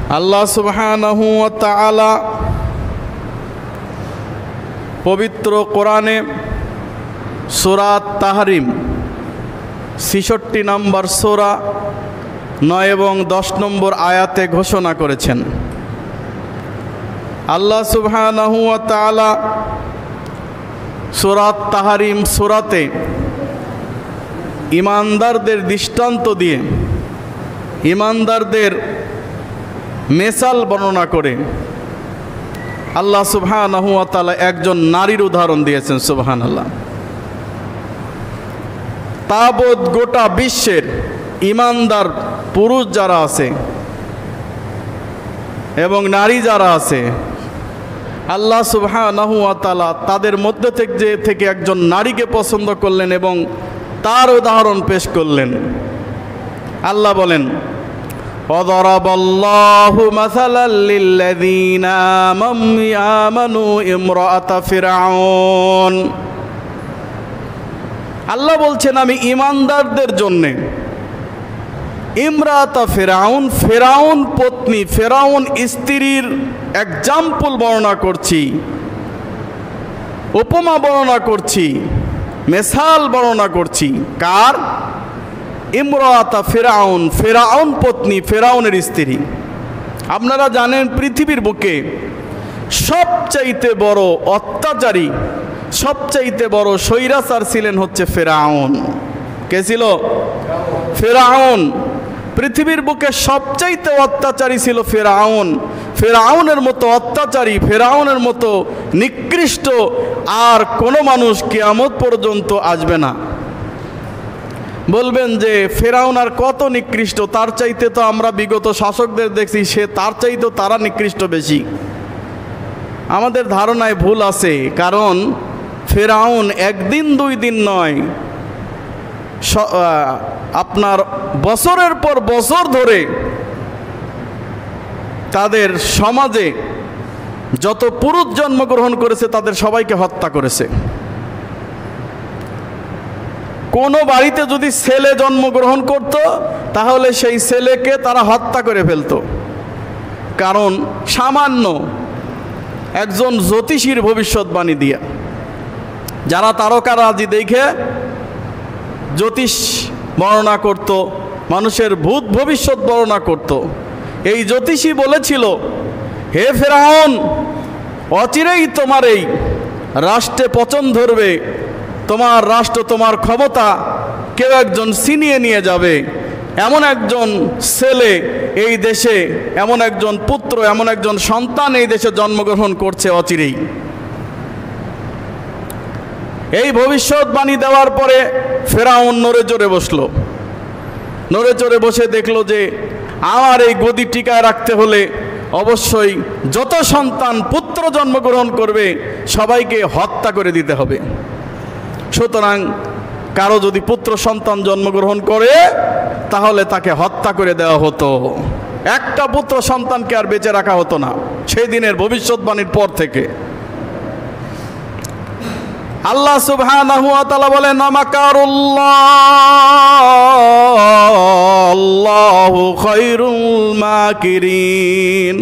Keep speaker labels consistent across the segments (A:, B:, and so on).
A: আল্লাহ সুবহানাহু ওয়া তাআলা পবিত্র কোরআনে সূরা তাহরিম ৬৬ নম্বর সূরা ৯ এবং ১০ নম্বর আয়াতে ঘোষণা করেছেন। আল্লাহ সুবহানাহু ওয়া তাআলা সূরা তাহরিম সূরাতে ঈমানদারদের দৃষ্টান্ত দিয়ে ঈমানদারদের মেসাল বর্ণনা করে আল্লাহ সুবহানাহু ওয়া তাআলা একজন নারীর উদাহরণ দিয়েছেন। সুবহানাল্লাহ। তাবৎ গোটা বিশ্বের ঈমানদার পুরুষ যারা আছে এবং নারী যারা আছে, আল্লাহ সুবহানাহু ওয়া তাআলা তাদের মধ্যে থেকে একজন নারীকে পছন্দ করলেন এবং তার উদাহরণ পেশ করলেন। আল্লাহ বলেন, وضرب الله مثلا للذين آمنوا امرأة فرعون। আল্লাহ বলছেন, আমি ঈমানদারদের জন্য ইমরাতা ফেরাউন, ফেরাউন পত্নী, ফেরাউন স্ত্রীর এক্সাম্পল বর্ণনা করছি, উপমা বর্ণনা করছি, মেসাল বর্ণনা করছি। কার? ইমরাতা ফেরাউন, ফেরাউন পত্নী, ফেরাউনের স্ত্রী। আপনারা জানেন পৃথিবীর বুকে সবচাইতে বড় অত্যাচারী, সবচাইতে বড় স্বৈরাচার ছিলেন হচ্ছে ফেরাউন। কে ছিল? ফেরাউন। পৃথিবীর বুকে সবচাইতে অত্যাচারী ছিল ফেরাউন। ফেরাউনের মতো অত্যাচারী, ফেরাউনের মতো নিকৃষ্ট আর কোনো মানুষ কিয়ামত পর্যন্ত আসবে না। বলবেন যে ফেরাউন আর কত নিকৃষ্ট, তার চাইতে তো আমরা বিগত শাসকদের দেখছি সে তার চাইতে তারা নিকৃষ্ট বেশি। আমাদের ধারণায় ভুল আছে, কারণ ফেরাউন একদিন দুই দিন নয়, আপনার বছরের পর বছর ধরে তাদের সমাজে যত পুরুষ জন্মগ্রহণ করেছে তাদের সবাইকে হত্যা করেছে। কোনো বাড়িতে যদি ছেলে জন্মগ্রহণ করত তাহলে সেই ছেলেকে তারা হত্যা করে ফেলত। কারণ সামান্য একজন জ্যোতিষীর ভবিষ্যৎবাণী দিয়া, যারা তারকারাজি দেখে জ্যোতিষ বর্ণনা করত, মানুষের ভূত ভবিষ্যৎ বর্ণনা করত, এই জ্যোতিষী বলেছিল, হে ফেরাউন, অচিরেই তোমার এই রাষ্ট্রে পতন ধরবে, তোমার রাষ্ট্র, তোমার ক্ষমতা কেউ একজন ছিনিয়ে নিয়ে যাবে। এমন একজন ছেলে এই দেশে, এমন একজন পুত্র, এমন একজন সন্তান এই দেশে জন্মগ্রহণ করছে অচিরেই। এই ভবিষ্যৎবাণী দেওয়ার পরে ফেরাউন নড়ে চড়ে বসলো। নড়ে চড়ে বসে দেখলো যে আমার এই গদি টিকায় রাখতে হলে অবশ্যই যত সন্তান পুত্র জন্মগ্রহণ করবে সবাইকে হত্যা করে দিতে হবে। সুতরাং কারো যদি পুত্র সন্তান জন্মগ্রহণ করে তাহলে তাকে হত্যা করে দেওয়া হতো, একটা পুত্র সন্তানকে আর বেঁচে রাখা হতো না সেই দিনের ভবিষ্যৎবাণীর পর থেকে। আল্লাহ সুবহানাহু ওয়া তাআলা বলেন, আল্লাহু খায়রুল মাকিরিন।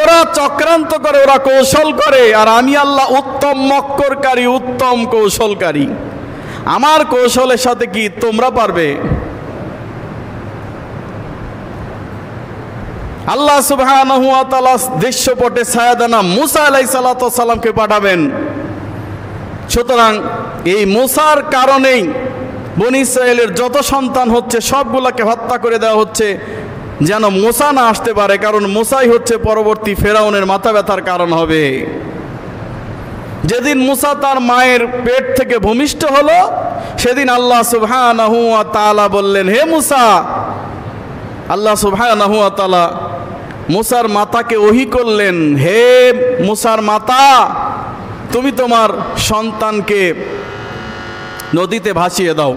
A: ওরা চক্রান্ত করে, ওরা কৌশল করে, আর আমি আল্লাহ উত্তম মক্করকারী, উত্তম কৌশলকারী। আমার কৌশলের সাথে কি তোমরা পারবে? আল্লাহ সুবহানাহু ওয়া তাআলা দৃশ্যপটে সাইয়েদানা মুসা আলাইহিস সালাতু ওয়াস সালামকে পাঠাবেন। সুতরাং এই মুসার কারণেই বনী ইসরায়েলের যত সন্তান হচ্ছে সবগুলোকে হত্যা করে দেওয়া হচ্ছে, যেন মুসা না আসতে পারে, কারণ মুসাই হচ্ছে পরবর্তী ফেরাউনের মাথা ব্যথার কারণ হবে। যেদিন মুসা তার মায়ের পেট থেকে ভূমিষ্ঠ হলো সেদিন আল্লাহ সুবহানাহু ওয়া তাআলা বললেন, হে মুসা, আল্লাহ সুবহানাহু ওয়া তাআলা মুসার মাতাকে ওহী করলেন, হে মুসার মাতা, তুমি তোমার সন্তানকে নদীতে ভাসিয়ে দাও,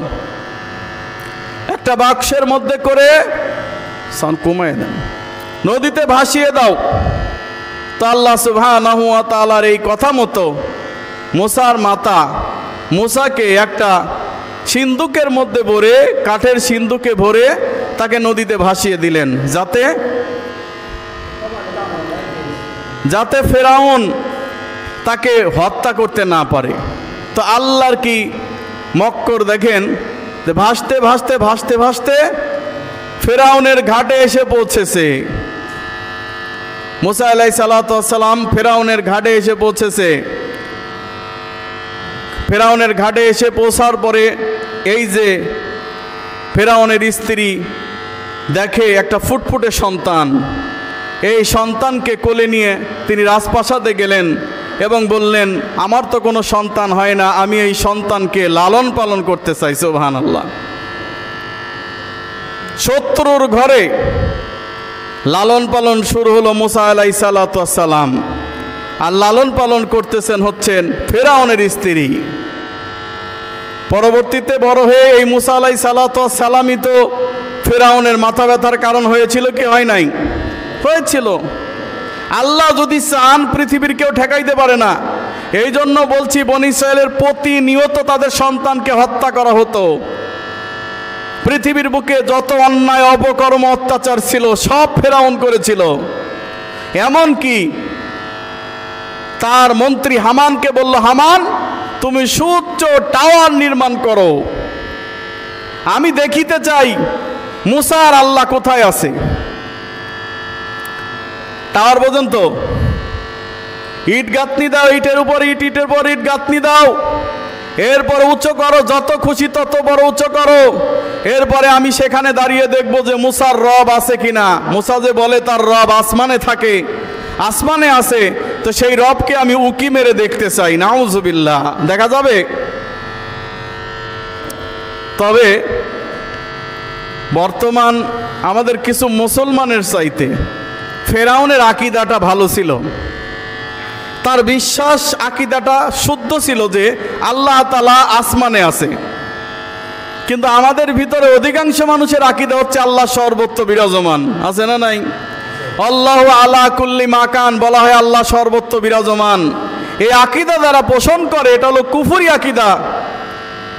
A: একটা বাক্সের মধ্যে করে কমায় দেন, নদীতে ভাসিয়ে দাও। তো আল্লাহ সুবহানাহু ওয়া তাআলার এই কথা মতো মুসার মাতা মুসাকে একটা সিন্দুকের মধ্যে ভরে, কাঠের সিন্দুকে ভরে তাকে নদীতে ভাসিয়ে দিলেন, যাতে ফেরাউন তাকে হত্যা করতে না পারে। তো আল্লাহর কি মক্কর দেখেন, যে ভাসতে ভাসতে ভাসতে ভাসতে ফেরাউনের ঘাটে এসে পৌঁছেছে। মুসা আলাইহিস সালাতু ওয়াস সালাম ফেরাউনের ঘাটে এসে পৌঁছেছে। ফেরাউনের ঘাটে এসে পৌঁছার পরে এই যে ফেরাউনের স্ত্রী দেখে একটা ফুটফুটে সন্তান, এই সন্তানকে কোলে নিয়ে তিনি রাজপ্রাসাদে গেলেন এবং বললেন, আমার তো কোনো সন্তান হয় না, আমি এই সন্তানকে লালন পালন করতে চাই। সুবহানাল্লাহ। শত্রুর ঘরে লালন পালন শুরু হলো মুসা আলাইহিস সালাতু ওয়াস সালাম, আর লালন পালন করতেছেন হচ্ছেন ফেরাউনের স্ত্রী। পরবর্তীতে বড় হয়ে এই মুসা আলাইহিস সালাতু ওয়াস সালামই তো ফেরাউনের মাথা ব্যথার কারণ হয়েছিল কি হয় নাই? হয়েছিল। আল্লাহ যদি চান পৃথিবীর কেউ ঠেকাইতে পারে না। এই জন্য বলছি, বনী ইসরায়েলের প্রতিনিয়ত তাদের সন্তানকে হত্যা করা হতো। পৃথিবীর বুকে যত অন্যায় অপকর্ম অত্যাচার ছিল সব ফেরাউন করেছিল। এমনকি তার মন্ত্রী হামানকে বলল, হামান তুমি সুউচ্চ টাওয়ার নির্মাণ করো, আমি দেখিতে চাই মুসার আল্লাহ কোথায় আছে। টাওয়ার পর্যন্ত ইট গাঁথনি দাও, ইটের উপর ইট, ইটের পর ইট গাঁথনি দাও, এরপর উচ্চ করো, যত খুশি তত বড় উচ্চ করো। এরপরে আমি সেখানে দাঁড়িয়ে দেখব যে মুসার রব আছে কিনা। মুসা যে বলে তার রব আসমানে থাকে, আসমানে আছে, তো সেই রবকে আমি উকি মেরে দেখতে চাই। নাউজুবিল্লাহ, দেখা যাবে? তবে বর্তমান আমাদের কিছু মুসলমানের চাইতে ফেরাউনের আকীদাটা ভালো ছিল। তার বিশ্বাস আকীদাটা শুদ্ধ ছিল যে আল্লাহ তাআলা আসমানে আছে। কিন্তু আমাদের ভিতরে অধিকাংশ মানুষের আকীদা হচ্ছে আল্লাহ সর্বত্র বিরাজমান। আছে না নাই? আল্লাহু আলা কুল্লি মাকান, বলা হয় আল্লাহ সর্বত্র বিরাজমান। এই আকীদা যারা পোষণ করে এটা হলো কুফরি আকীদা,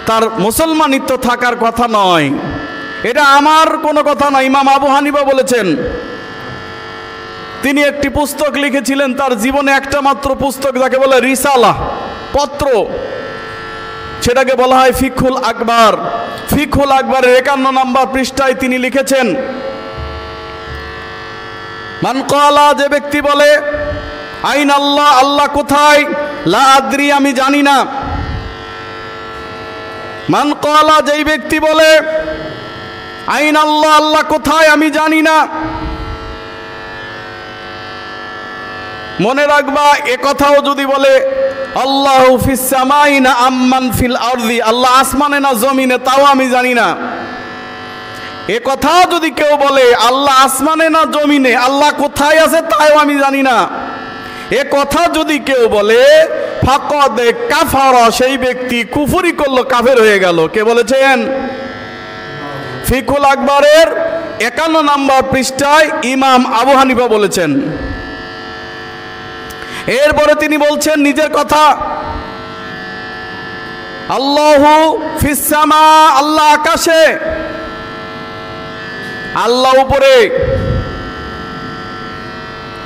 A: তার মুসলমানিত্ব থাকার কথা নয়। এটা আমার কোনো কথা নয়, ইমাম আবু হানিফা বলেছেন। তিনি একটি পুস্তক লিখেছিলেন, তার জীবনে একটা মাত্র পুস্তক, যাকে বলে রিসালা, পত্র, সেটাকে বলা হয় ফিকহুল আকবার। ফিকহুল আকবরের 51 নম্বর পৃষ্ঠায় তিনি লিখেছেন, মান ক্বালা, যে ব্যক্তি বলে আইন আল্লাহ, আল্লাহ কোথায়, লা আদ্রি, আমি জানি না। মান ক্বালা, যেই ব্যক্তি বলে আইন আল্লাহ, আল্লাহ কোথায় আমি জানি না। মনে রাখবা, এ কথাও যদি বলে আল্লাহু ফিস সামাই না আম্মান ফিল আরদি, আল্লাহ আসমানে না জমিনে, তাও আমি জানি না। এ কথাও যদি কেউ বলে আল্লাহ আসমানে না জমিনে, আল্লাহ কোথায় আছে তাও আমি জানি না, এ কথা যদি কেউ বলে ফাকাদ কাফারা, সেই ব্যক্তি কুফরি করলো, কাফের হয়ে গেল। কে বলেছেন? ফিকহুল আকবরের 51 নম্বর পৃষ্ঠায় ইমাম আবু হানিফা বলেছেন। এরপরে তিনি বলছেন নিজের কথা, আল্লাহু ফিস সামা, আল্লাহ আকাশে, আল্লাহ উপরে।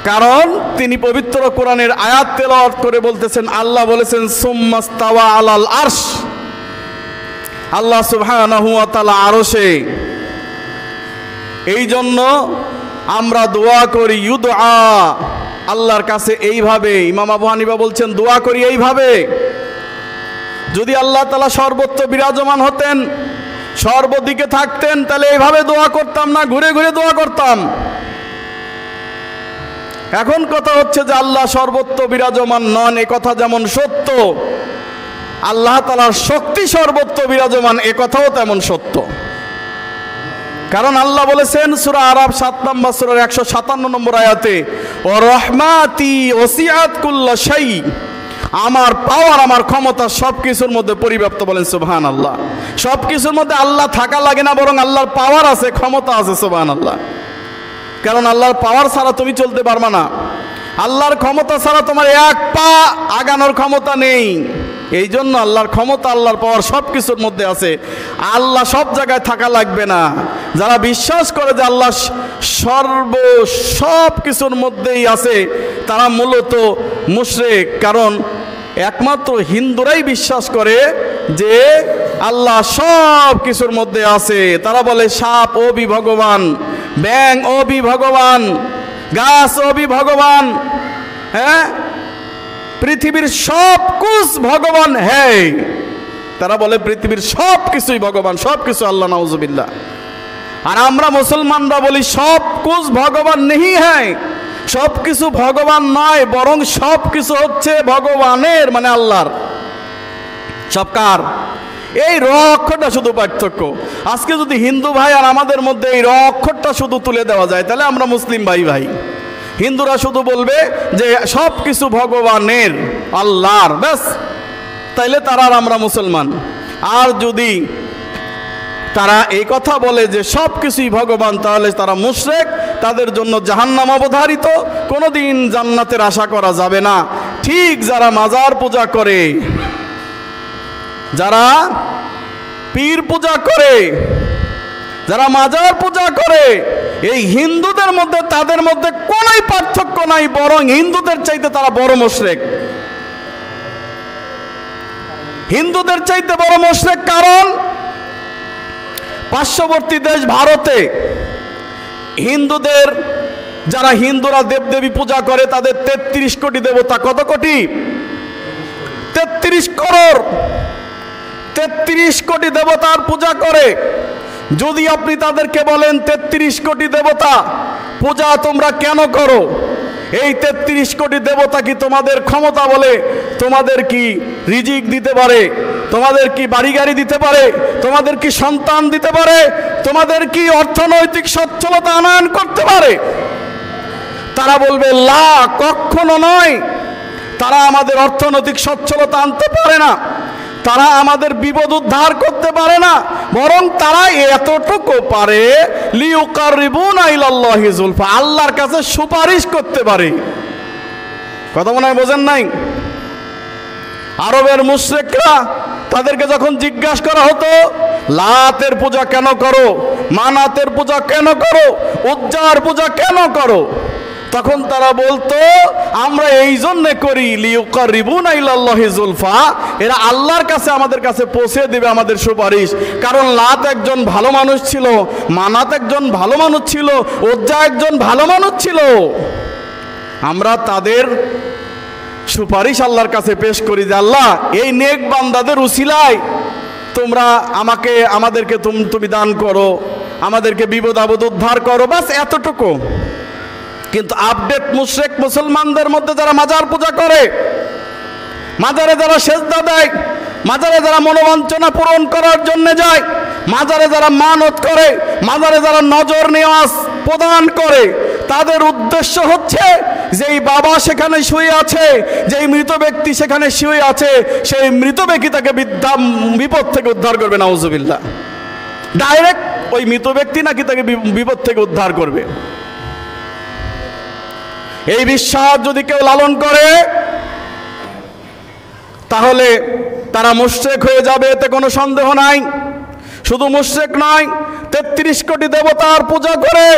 A: কারণ তিনি পবিত্র কোরআনের আয়াত তেলাওয়াত করে বলতেছেন, আল্লাহ বলেছেন সুম্মাস্তাওয়া আলাল আরশ, আল্লাহ সুবহানাহু ওয়া তাআলা আরশে। এই জন্য আমরা দোয়া করি, ইউদআ, আল্লাহর কাছে এইভাবে। ইমাম আবু হানিফা বলছেন দোয়া করি এইভাবে। যদি আল্লাহ তাআলা সর্বত্র বিরাজমান হতেন, সর্বদিকে থাকতেন, তাহলে এইভাবে দোয়া করতাম না, ঘুরে ঘুরে দোয়া করতাম। এখন কথা হচ্ছে যে আল্লাহ সর্বত্র বিরাজমান নন, এ কথা যেমন সত্য, আল্লাহ তাআলার শক্তি সর্বত্র বিরাজমান, এ কথাও তেমন সত্য। কারণ আল্লাহ বলেছেন সূরা আরাফ 7 নম্বর সূরার 157 নম্বর আয়াতে, ও রহমাতি ওসিআত কুল্লা শাই, আমার পাওয়ার, আমার ক্ষমতা সব কিছুর মধ্যে পরিব্যাপ্ত। বলেন সুবহানাল্লাহ। সব কিছুর মধ্যে আল্লাহ থাকা লাগে না, বরং আল্লাহর পাওয়ার আছে, ক্ষমতা আছে। সুবহানাল্লাহ। কারণ আল্লাহর পাওয়ার ছাড়া তুমি চলতে পারবে না, আল্লাহর ক্ষমতা ছাড়া তোমার এক পা আগানোর ক্ষমতা নেই। এই জন্য আল্লাহর ক্ষমতা, আল্লাহর পাওয়ার সব কিছুর মধ্যে আছে। আল্লাহ সব জায়গায় থাকা লাগবে না। যারা বিশ্বাস করে যে আল্লাহ সব কিছুর মধ্যেই আছে, তারা মূলত মুশরিক। কারণ একমাত্র হিন্দুরাই বিশ্বাস করে যে আল্লাহ সব কিছুর মধ্যে আছে। তারা বলে সাপ অবি ভগবান, ব্যাং অবি ভগবান, গাছ অবি ভগবান, হ্যাঁ, পৃথিবীর সব কুছ ভগবান হ্যাঁ। তারা বলে পৃথিবীর সব কিছুই ভগবান, সব কিছু আল্লাহ, নাউজুবিল্লাহ। আর আমরা মুসলমানরা বলি সব কুছ ভগবান নেই, হ্যাঁ, সব কিছু ভগবান নয়, বরং সব কিছু হচ্ছে ভগবানের, মানে আল্লাহর। সব কার? এই র অক্ষরটা শুধু পার্থক্য। আজকে যদি হিন্দু ভাই আর আমাদের মধ্যে এই র অক্ষরটা শুধু তুলে দেওয়া যায়, তাহলে আমরা মুসলিম ভাই ভাই। হিন্দুরা শুধু বলবে যে সব কিছু ভগবানের, আল্লাহর, ব্যাস, তাইলে তারা আর আমরা মুসলমান। আর যদি তারা এই কথা বলে যে সব কিছুই ভগবান, তাহলে তারা মুশরিক, তাদের জন্য জাহান্নাম অবধারিত, কোনোদিন জান্নাতের আশা করা যাবে না। ঠিক যারা মাজার পূজা করে, যারা পীর পূজা করে, যারা মাজার পূজা করে, এই হিন্দুদের মধ্যে তাদের মধ্যে কোনো পার্থক্য নাই, বরং হিন্দুদের চাইতে তারা বড় মুশরিক। হিন্দুদের চাইতে বড় মুশরিক। কারণ পার্শ্ববর্তী দেশ ভারতে হিন্দুদের, যারা হিন্দুরা দেবদেবী পূজা করে, তাদের 33 কোটি দেবতা। কত কোটি? 33 করোড়। 33 কোটি দেবতার পূজা করে। যদি আপনি তাদেরকে বলেন 33 কোটি দেবতা পূজা তোমরা কেন করো, এই 33 কোটি দেবতা কি তোমাদের ক্ষমতা বলে তোমাদের কি রিজিক দিতে পারে, তোমাদের কি বাড়ি গাড়ি দিতে পারে, তোমাদের কি সন্তান দিতে পারে, তোমাদের কি অর্থনৈতিক সচ্ছলতা আনয়ন করতে পারে? তারা বলবে লা, কখনো নয়। তারা আমাদের অর্থনৈতিক সচ্ছলতা আনতে পারে না, তারা আমাদের বিপদ উদ্ধার করতে পারে না, বরং তারা এতটুকু পারে, লিউকাররিবুনা ইলাল্লাহি যুলফা, আল্লাহর কাছে সুপারিশ করতে পারে। কথা মনে হয় বোঝেন নাই? আরবের মুশরিকরা, তাদেরকে যখন জিজ্ঞাসা করা হতো লাতের পূজা কেন করো, মানাতের পূজা কেন করো, উজ্জার পূজা কেন করো, তখন তারা বলতো আমরা এই জন্যে করি, লিউকাররিবুনা ইলাল্লাহি যুলফা, এরা আল্লাহর কাছে আমাদের কাছে পৌঁছে দেবে আমাদের সুপারিশ। কারণ লাত একজন ভালো মানুষ ছিল, মানাত একজন ভালো মানুষ ছিল, উজ্জা একজন ভালো মানুষ ছিল। আমরা তাদের সুপারিশ আল্লাহর কাছে পেশ করি যে আল্লাহ, এই নেক বান্দাদের উসিলায় তোমরা আমাদেরকে তুমি দান করো, আমাদেরকে বিপদ আপদ উদ্ধার করো, বাস এতটুকু। কিন্তু আপডেট মুশরিক মুসলমানদের মধ্যে যারা মাজার পূজা করে, মাজারে যারা সেজদা দেয়, মাজারে যারা মনোবাঞ্ছনা পূরণ করার জন্য যায়, মাজারে যারা মানত করে, মাজারে যারা নজর নেওয়াজ প্রদান করে, তাদের উদ্দেশ্য হচ্ছে যেই বাবা সেখানে শুয়ে আছে, যেই মৃত ব্যক্তি সেখানে শুয়ে আছে, সেই মৃত ব্যক্তি তাকে বিপদ থেকে উদ্ধার করবে, নাউজুবিল্লাহ। ডাইরেক্ট ওই মৃত ব্যক্তি নাকি তাকে বিপদ থেকে উদ্ধার করবে। এই বিশ্বাস যদি কেউ লালন করে, তাহলে তারা মুশরিক হয়ে যাবে, এতে কোনো সন্দেহ নাই। শুধু মুশরিক নয়, 33 কোটি দেবতার পূজা করে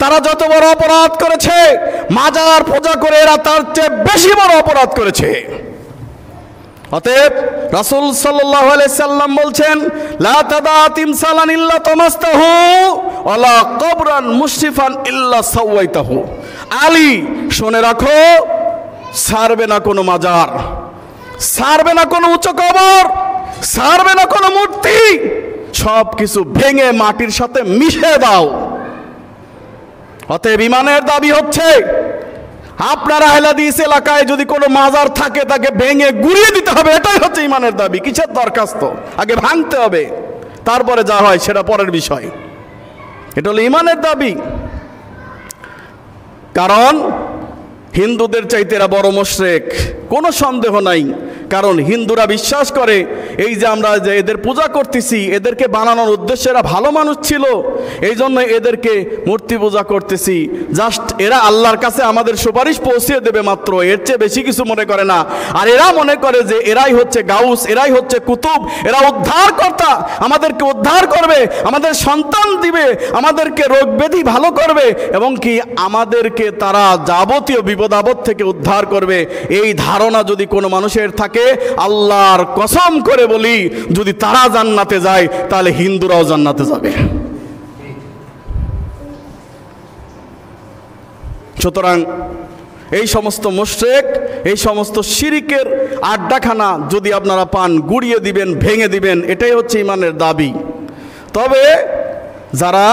A: তারা যত বড় অপরাধ করেছে, মাজার পূজা করে এরা তার চেয়ে বেশি বড় অপরাধ করেছে। অতএব রাসূল সাল্লাল্লাহু আলাইহি সাল্লাম বলছেন, লা তাদা তিমসালান ইল্লা তামাসতাহু ওয়ালা কবরান মুশরিফান ইল্লা সাওয়াইতাহু। আলী, শুনে রাখো, ছাড়বে না কোনো মাজার, ছাড়বে না কোনো উঁচু কবর, ছাড়বে না কোনো মূর্তি, সব কিছু ভেঙে মাটির সাথে মিশে দাও। অতএব ইমানের দাবি হচ্ছে, আপনার আহলে হাদিস এলাকায় যদি কোনো মাজার থাকে তাকে ভেঙে গুড়িয়ে দিতে হবে, এটাই হচ্ছে ইমানের দাবি। কিসের দরখাস্ত? আগে ভাঙতে হবে, তারপরে যা হয় সেটা পরের বিষয়। এটা হলো ইমানের দাবি। কারণ হিন্দুদের চাইতে এরা বড় মুশরিক, কোনো সন্দেহ নাই। কারণ হিন্দুরা বিশ্বাস করে এই যে আমরা যে এদের পূজা করতেছি, এদেরকে বানানোর উদ্দেশ্যে এরা ভালো মানুষ ছিল, এই জন্য এদেরকে মূর্তি পূজা করতেছি, জাস্ট এরা আল্লাহর কাছে আমাদের সুপারিশ পৌঁছে দেবে মাত্র, এর চেয়ে বেশি কিছু মনে করে না। আর এরা মনে করে যে এরাই হচ্ছে গাউস, এরাই হচ্ছে কুতুব, এরা উদ্ধারকর্তা, আমাদেরকে উদ্ধার করবে, আমাদের সন্তান দিবে, আমাদেরকে রোগ ব্যাধি ভালো করবে, এবং কি আমাদেরকে তারা যাবতীয় বিপদ আপদ থেকে উদ্ধার করবে। এই ধারণা যদি কোনো মানুষের থাকে, আল্লাহর কসম করে বলি, যদি তারা জান্নাতে যায় তাহলে হিন্দুরাও জান্নাতে যাবে। সুতরাং এই সমস্ত মুশরিক, এই সমস্ত শিরিকের আড্ডাখানা যদি আপনারা পান, গুড়িয়ে দিবেন, ভেঙে দিবেন, এটাই হচ্ছে ইমানের দাবি। তবে যারা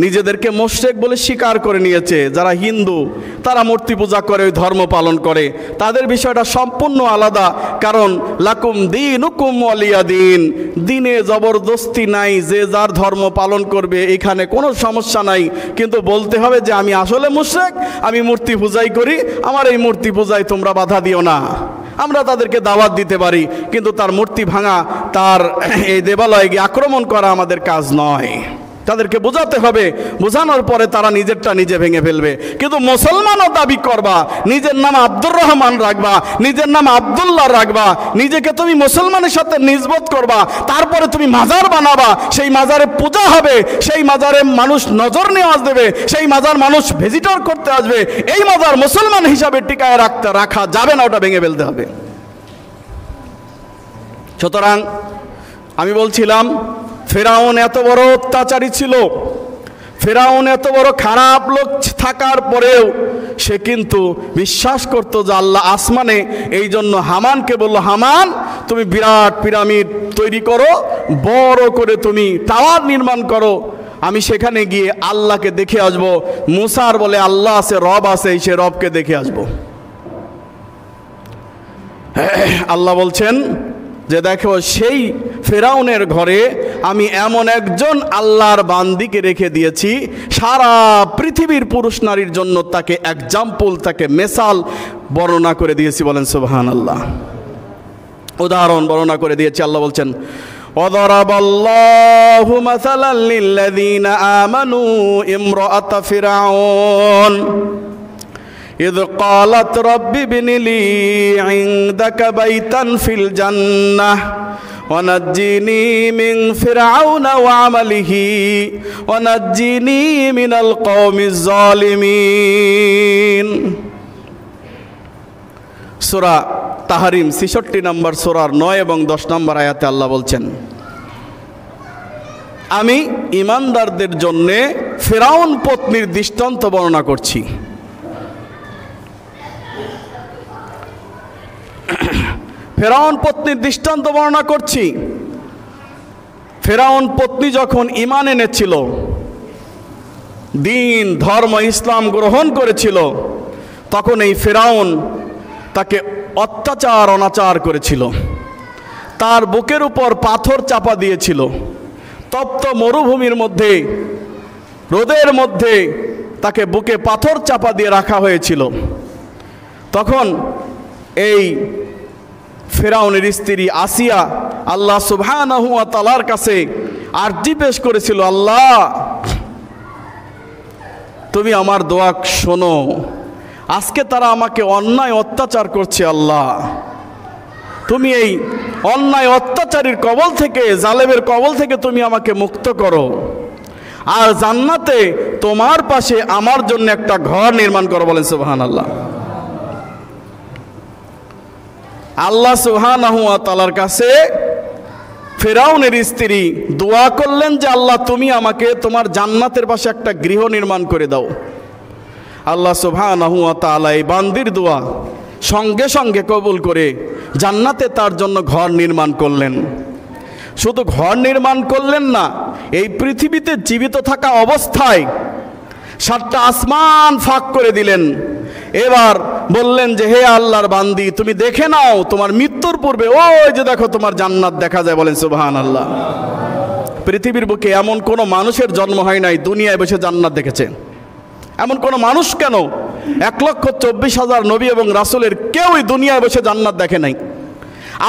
A: নিজেদেরকে মুশরিক বলে স্বীকার করে নিয়েছে, যারা হিন্দু, তারা মূর্তি পূজা করে, ধর্ম পালন করে, তাদের বিষয়টা সম্পূর্ণ আলাদা। কারণ লাকুম দীনুকুম ওয়ালিয়া দীন, দিনে জবরদস্তি নাই, যে যার ধর্ম পালন করবে, এখানে কোনো সমস্যা নাই। কিন্তু বলতে হবে যে আমি আসলে মুশরিক, আমি মূর্তি পূজাই করি, আমার এই মূর্তি পূজায় তোমরা বাধা দিও না। আমরা তাদেরকে দাওয়াত দিতে পারি, কিন্তু তার মূর্তি ভাঙা, তার এই দেবালয়ে গিয়ে আক্রমণ করা আমাদের কাজ নয়। তাদেরকে বোঝাতে হবে, বোঝানোর পরে তারা নিজেরটা নিজে ভেঙে ফেলবে। কিন্তু মুসলমানও দাবি করবা, নিজের নাম আব্দুর রহমান রাখবা, নিজের নাম আব্দুল্লাহ রাখবা, নিজেকে তুমি মুসলমানের সাথে নিসবত করবা, তারপরে তুমি মাজার বানাবা, সেই মাজারে পূজা হবে, সেই মাজারে মানুষ নজর নেওয়াজ দেবে, সেই মাজার মানুষ ভিজিটর করতে আসবে, এই মাজার মুসলমান হিসাবে টিকায় রাখা যাবে না, ওটা ভেঙে ফেলতে হবে। সুতরাং আমি বলছিলাম, ফেরাউন এত বড় অত্যাচারী ছিল, ফেরাউন এত বড় খারাপ লোক থাকার পরেও সে কিন্তু বিশ্বাস করতো যে আল্লাহ আসমানে। এই জন্য হামানকে বলল, হামান তুমি বিরাট পিরামিড তৈরি করো, বড় করে তুমি টাওয়ার নির্মাণ করো, আমি সেখানে গিয়ে আল্লাহকে দেখে আসবো। মুসার বলে আল্লাহ আছে, রব আছে, সে রবকে দেখে আসবো। আল্লাহ বলছেন যে দেখো, সেই ফেরাউনের ঘরে আমি এমন একজন আল্লাহর বান্দিকে রেখে দিয়েছি, সারা পৃথিবীর পুরুষ নারীর জন্য তাকে এক্সাম্পল, তাকে মেসাল বর্ণনা করে দিয়েছি। বলেন সুবহানাল্লাহ। উদাহরণ বর্ণনা করে দিয়েছি। আল্লাহ বলছেন, ওয়াদারাবাল্লাহু মাসালাল লিল্লাযীনা আমানু ইমরাআতা ফিরআউন إذ قالت رب ابن لي عندك بيتا في الجنة ونجني من فرعون وعمله ونجني من القوم الظالمين। সূরা তাহরিম ৬৬ নম্বর সূরার ৯ এবং ১০ নম্বর আয়াতে আল্লাহ বলছেন, আমি ঈমানদারদের জন্য ফেরাউন পত্নীর দৃষ্টান্ত বর্ণনা করছি। ফেরাউন পত্নীর দৃষ্টান্ত বর্ণনা করছি। ফেরাউন পত্নী যখন ঈমান এনেছিল, দিন ধর্ম ইসলাম গ্রহণ করেছিল, তখন এই ফেরাউন তাকে অত্যাচার অনাচার করেছিল, তার বুকের উপর পাথর চাপা দিয়েছিল, তপ্ত মরুভূমির মধ্যে, রোদের মধ্যে তাকে বুকে পাথর চাপা দিয়ে রাখা হয়েছিল। তখন এই ফেরাউনের স্ত্রী আসিয়া আল্লাহ সুবহানাহু ওয়া তাআলার কাছে আরজি পেশ করেছিল, আল্লাহ তুমি আমার দোয়া শোনো, আজকে তারা আমাকে অন্যায় অত্যাচার করছে, আল্লাহ তুমি এই অন্যায় অত্যাচারীর কবল থেকে, জালেমের কবল থেকে তুমি আমাকে মুক্ত করো, আর জান্নাতে তোমার পাশে আমার জন্য একটা ঘর নির্মাণ করো। বলেন সুবহানাল্লাহ। আল্লাহ সুবহানাহু ওয়া তাআলার কাছে ফেরাউনের স্ত্রী দোয়া করলেন যে আল্লাহ তুমি আমাকে তোমার জান্নাতের পাশে একটা গৃহ নির্মাণ করে দাও। আল্লাহ সুবহানাহু ওয়া তাআলা এই বান্দির দোয়া সঙ্গে সঙ্গে কবুল করে জান্নাতে তার জন্য ঘর নির্মাণ করলেন। শুধু ঘর নির্মাণ করলেন না, এই পৃথিবীতে জীবিত থাকা অবস্থায় 7টা আসমান ফাঁক করে দিলেন। এবার বললেন যে হে আল্লাহর বান্দি, তুমি দেখে নাও তোমার মৃত্যুর পূর্বে ওই যে দেখো তোমার জান্নাত দেখা যায়। বলেন সুবহানাল্লাহ। পৃথিবীর বুকে এমন কোনো মানুষের জন্ম হয় নাই দুনিয়ায় বসে জান্নাত দেখেছে। এমন কোনো মানুষ কেন, 1,24,000 নবী এবং রাসূলের কেউই দুনিয়ায় বসে জান্নাত দেখে নাই।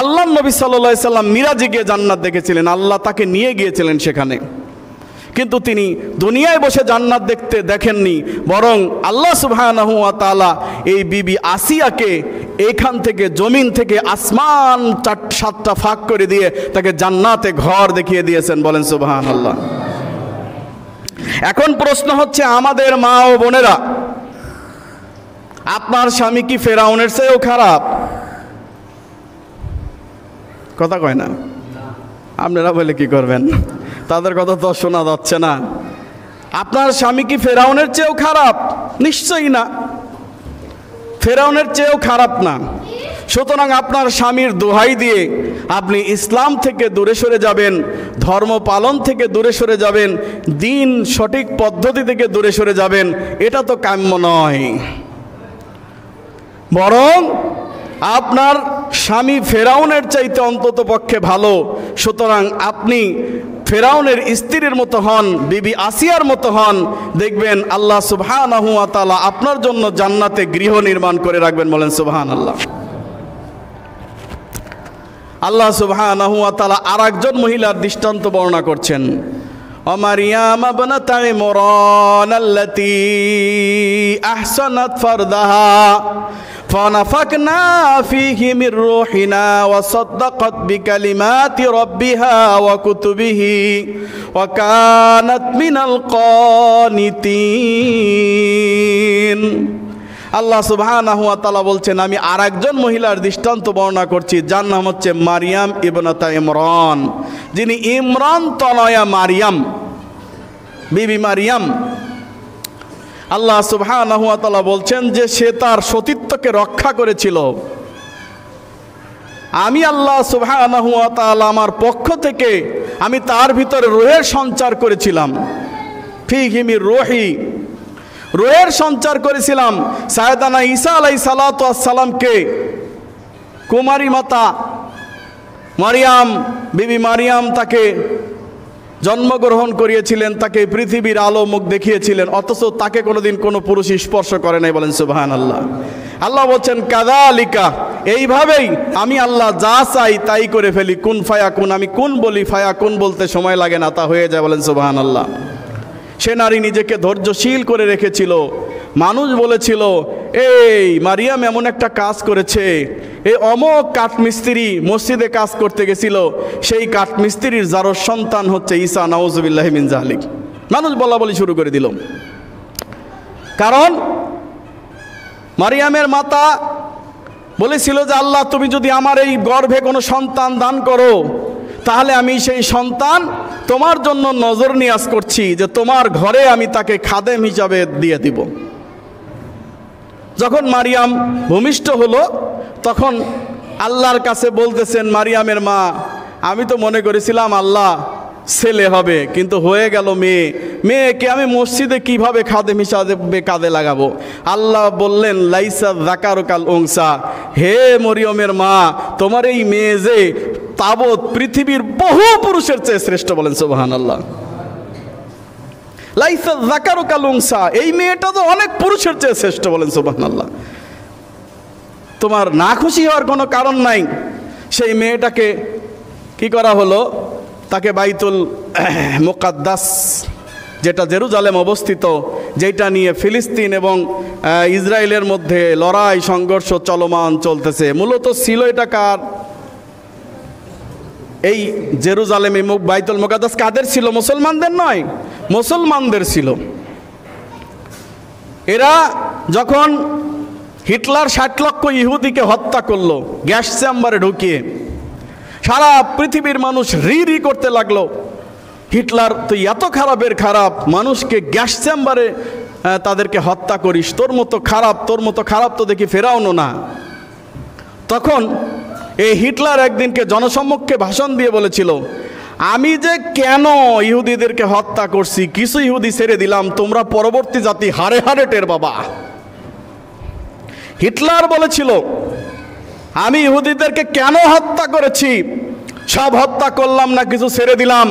A: আল্লাহ নবী সাল্লাল্লাহু আলাইহি সাল্লাম মিরাজে গিয়ে জান্নাত দেখেছিলেন, আল্লাহ তাকে নিয়ে গিয়েছিলেন সেখানে, কিন্তু তিনি দুনিয়ায় বসে জান্নাত দেখেননি, বরং আল্লাহ সুবহানাহু ওয়া তাআলা এই বিবি আসিয়াকে এখান থেকে জমিন থেকে আসমান 7টা ফাঁক করে দিয়ে তাকে জান্নাতে ঘর দেখিয়ে দিয়েছেন। বলেন সুবহানাল্লাহ। এখন প্রশ্ন হচ্ছে, আমাদের মা ও বোনেরা, আপনার স্বামী কি ফেরাউনের চেয়েও খারাপ? কথা কয় না, আপনারা বলে কি করবেন, তাদের কথা তো শোনা যাচ্ছে না। আপনার স্বামী কি ফেরাউনের চেয়েও খারাপ? নিশ্চয়ই না, ফেরাউনের চেয়েও খারাপ না। সুতরাং আপনার স্বামীর দোহাই দিয়ে আপনি ইসলাম থেকে দূরে সরে যাবেন, ধর্ম পালন থেকে দূরে সরে যাবেন, দিন সঠিক পদ্ধতি থেকে দূরে সরে যাবেন, এটা তো কাম্য নয়। বরং আপনার স্বামী ফেরাউনের চাইতে অন্তত পক্ষে ভালো, সুতরাং আপনি ফেরাউনের স্ত্রীর মতো হন, বিবি আসিয়ার মতো হন, দেখবেন আল্লাহ সুবহানাহু ওয়া তাআলা আপনার জন্য জান্নাতে গৃহ নির্মাণ করে রাখবেন। বলেন সুবহানাল্লাহ। আল্লাহ সুবহানাহু ওয়া তাআলা আরেকজন মহিলার দৃষ্টান্ত বর্ণনা করছেন, মারইয়াম ইবনাতা ইমরান আল্লাতী আহসানাত ফারদাহা ফানাফাকনা ফীহি মির রূহিনা ওয়া সাদ্দাকাত বিকালিমাতি রাব্বিহা ওয়া কুতুবিহি ওয়া কানাত মিনাল কানিতিন। আল্লাহ সুবহানাহু ওয়া তাআলা বলছেন, আমি আরেকজন মহিলার দৃষ্টান্ত বর্ণনা করছি, যার নাম হচ্ছে মারইয়াম ইবনাতা ইমরান, যিনি ইমরান তনয়া মারইয়াম, বিবি মারইয়াম। আল্লাহ সুবহানাহু ওয়া তাআলা বলছেন যে সে তার সতীত্বকে রক্ষা করেছিল। আমি আল্লাহ সুবহানাহু ওয়া তাআলা আমার পক্ষ থেকে আমি তার ভিতরে রূহের সঞ্চার করেছিলাম, ফীহি মির রূহি, রূহের সঞ্চার করেছিলাম। সাইয়েদানা ঈসা আলাইহিস সালাতু ওয়াস সালামকে কুমারী মাতা মারইয়াম, বিবি মারইয়াম তাকে জন্মগ্রহণ করিয়েছিলেন, তাকে পৃথিবীর আলো মুখ দেখিয়েছিলেন, অথচ তাকে কোনোদিন কোনো পুরুষ স্পর্শ করে নাই। বলেন সুবহানাল্লাহ। আল্লাহ বলছেন, কাযালিকা, এইভাবেই আমি আল্লাহ যা চাই তাই করে ফেলি, কুন ফায়াকুন, আমি কুন বলি, ফায়াকুন বলতে সময় লাগে না, তা হয়ে যায়। বলেন সুবহানাল্লাহ। সে নারী নিজেকে ধৈর্যশীল করে রেখেছিল। মানুষ বলেছিল, এই মারিয়াম এমন একটা কাজ করেছে, এই অমক কাঠমিস্ত্রি মসজিদে কাজ করতে গেছিল, সেই কাঠমিস্ত্রির যার সন্তান হচ্ছে ঈসা, নাউজুবিল্লাহি মিন যালিক। মানুষ বলা বলি শুরু করে দিল, কারণ মারিয়ামের মাতা বলেছিল যে আল্লাহ তুমি যদি আমার এই গর্ভে কোনো সন্তান দান করো, তাহলে আমি সেই সন্তান তোমার জন্য নজর নিয়াজ করছি, যে তোমার ঘরে আমি তাকে খাদেম হিসাবে দিয়ে দিব। যখন মারিয়াম ভূমিষ্ঠ হলো, তখন আল্লাহর কাছে বলতেছেন মারিয়ামের মা, আমি তো মনে করেছিলাম আল্লাহ ছেলে হবে, কিন্তু হয়ে গেল মেয়ে। মেয়েকে আমি মসজিদে কিভাবে খাদেম হিসাবে কাজে লাগাবো? আল্লাহ বললেন, লাইসা যাকারু কাল উনসা, হে মরিয়মের মা, তোমার এই মেয়ে যে তাবৎ পৃথিবীর বহু পুরুষের চেয়ে শ্রেষ্ঠ। বলেন সুবহানাল্লাহ। লাইসা যাকারু কাল উনসা, এই মেয়েটা তো অনেক পুরুষের চেয়ে শ্রেষ্ঠ। বলেন সুবহানাল্লাহ। তোমার না খুশি হওয়ার কোনো কারণ নাই। সেই মেয়েটাকে কি করা হলো? তাকে বাইতুল মুকাদ্দাস, যেটা জেরুজালেম অবস্থিত, যেটা নিয়ে ফিলিস্তিন এবং ইসরায়েলের মধ্যে লড়াই সংঘর্ষ চলমান চলতেছে, মূলত ছিল এটা কার? এই জেরুজালেম, বাইতুল মুকাদ্দাস কাদের ছিল? মুসলমানদের নয়, মুসলমানদের ছিল। এরা যখন হিটলার 60 লক্ষ ইহুদিকে হত্যা করলো গ্যাস চেম্বারে ঢুকিয়ে, সারা পৃথিবীর মানুষ রি রি করতে লাগলো, হিটলার তুই এত খারাপের খারাপ, মানুষকে গ্যাস চেম্বারে তাদেরকে হত্যা করিস, তোর মতো খারাপ তো দেখি ফেরাউনও না। তখন এই হিটলার একদিনকে জনসম্মুখে ভাষণ দিয়ে বলেছিল, আমি যে কেন ইহুদিদেরকে হত্যা করছি, কিছু ইহুদি ছেড়ে দিলাম, তোমরা পরবর্তী জাতি হারে হারে টের বাবা। হিটলার বলেছিল, আমি ইহুদিদেরকে কেন হত্যা করেছি, সব হত্যা করলাম না, কিছু ছেড়ে দিলাম।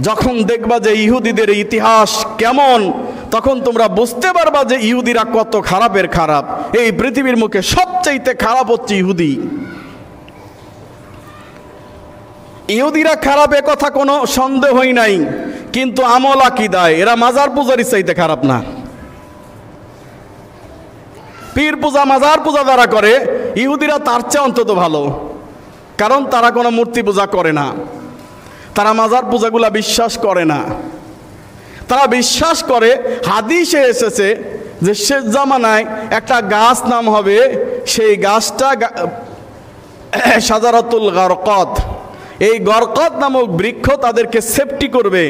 A: যখন দেখবা যে ইহুদিদের ইতিহাস কেমন, তখন তোমরা বুঝতে পারবা যে ইহুদিরা কত খারাপের খারাপ। এই পৃথিবীর মুখে সবচাইতে খারাপ হচ্ছে ইহুদি। ইহুদিরা খারাপ এ কথা কোনো সন্দেহই নাই, কিন্তু আমল আকীদায় এরা মাজার পূজারই চাইতে খারাপ না। পীর পূজা মাজার পূজা যারা করে ইহুদিরা তার চেয়ে অন্তত ভালো, কারণ তারা কোনো মূর্তি পূজা করে না, তারা মাজার পূজাগুলা বিশ্বাস করে না। তারা বিশ্বাস করে, হাদিসে এসেছে যে শেষ জামানায় একটা গাছ নাম হবে, সেই গাছটা শাজারাতুল গরকত। এই গরকত নামক বৃক্ষ তাদেরকে সেফটি করবে,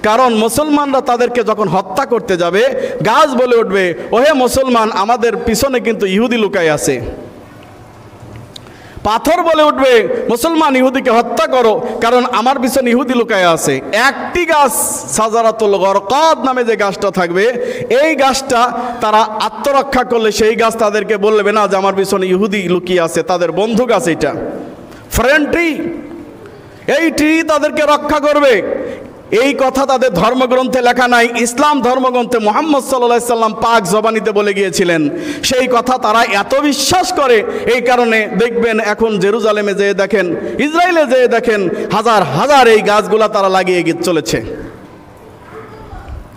A: কারণ মুসলমানরা তাদেরকে যখন হত্যা করতে যাবে গাছ বলে উঠবে, ওহে মুসলমান, আমাদের পিছনে কিন্তু ইহুদি লুকায় আছে। পাথর বলে উঠবে, মুসলমান ইহুদিকে হত্যা করো, কারণ আমার পিছনে ইহুদি লুকায় আছে। একটি গাছ শাজারাতুল গরকত নামে যে গাছটা থাকবে, এই গাছটা তারা আত্মরক্ষা করলে সেই গাছ তাদেরকে বলবে না যে আমার পিছনে ইহুদি লুকিয়ে আছে, তাদের বন্ধু গাছ, এটা ফ্রেন্ড ট্রি, এই ট্রি তাদেরকে রক্ষা করবে। এই কথা তাদের ধর্মগ্রন্থে লেখা নাই, ইসলাম ধর্মগ্রন্থে মুহাম্মদ সাল্লাল্লাহু আলাইহি সাল্লাম পাক জবানিতে বলে গিয়েছিলেন। সেই কথা তারা এত বিশ্বাস করে, এই কারণে দেখবেন এখন জেরুজালেমে যেয়ে দেখেন, ইসরায়েলে যেয়ে দেখেন, হাজার হাজার এই গাছগুলা তারা লাগিয়ে চলেছে।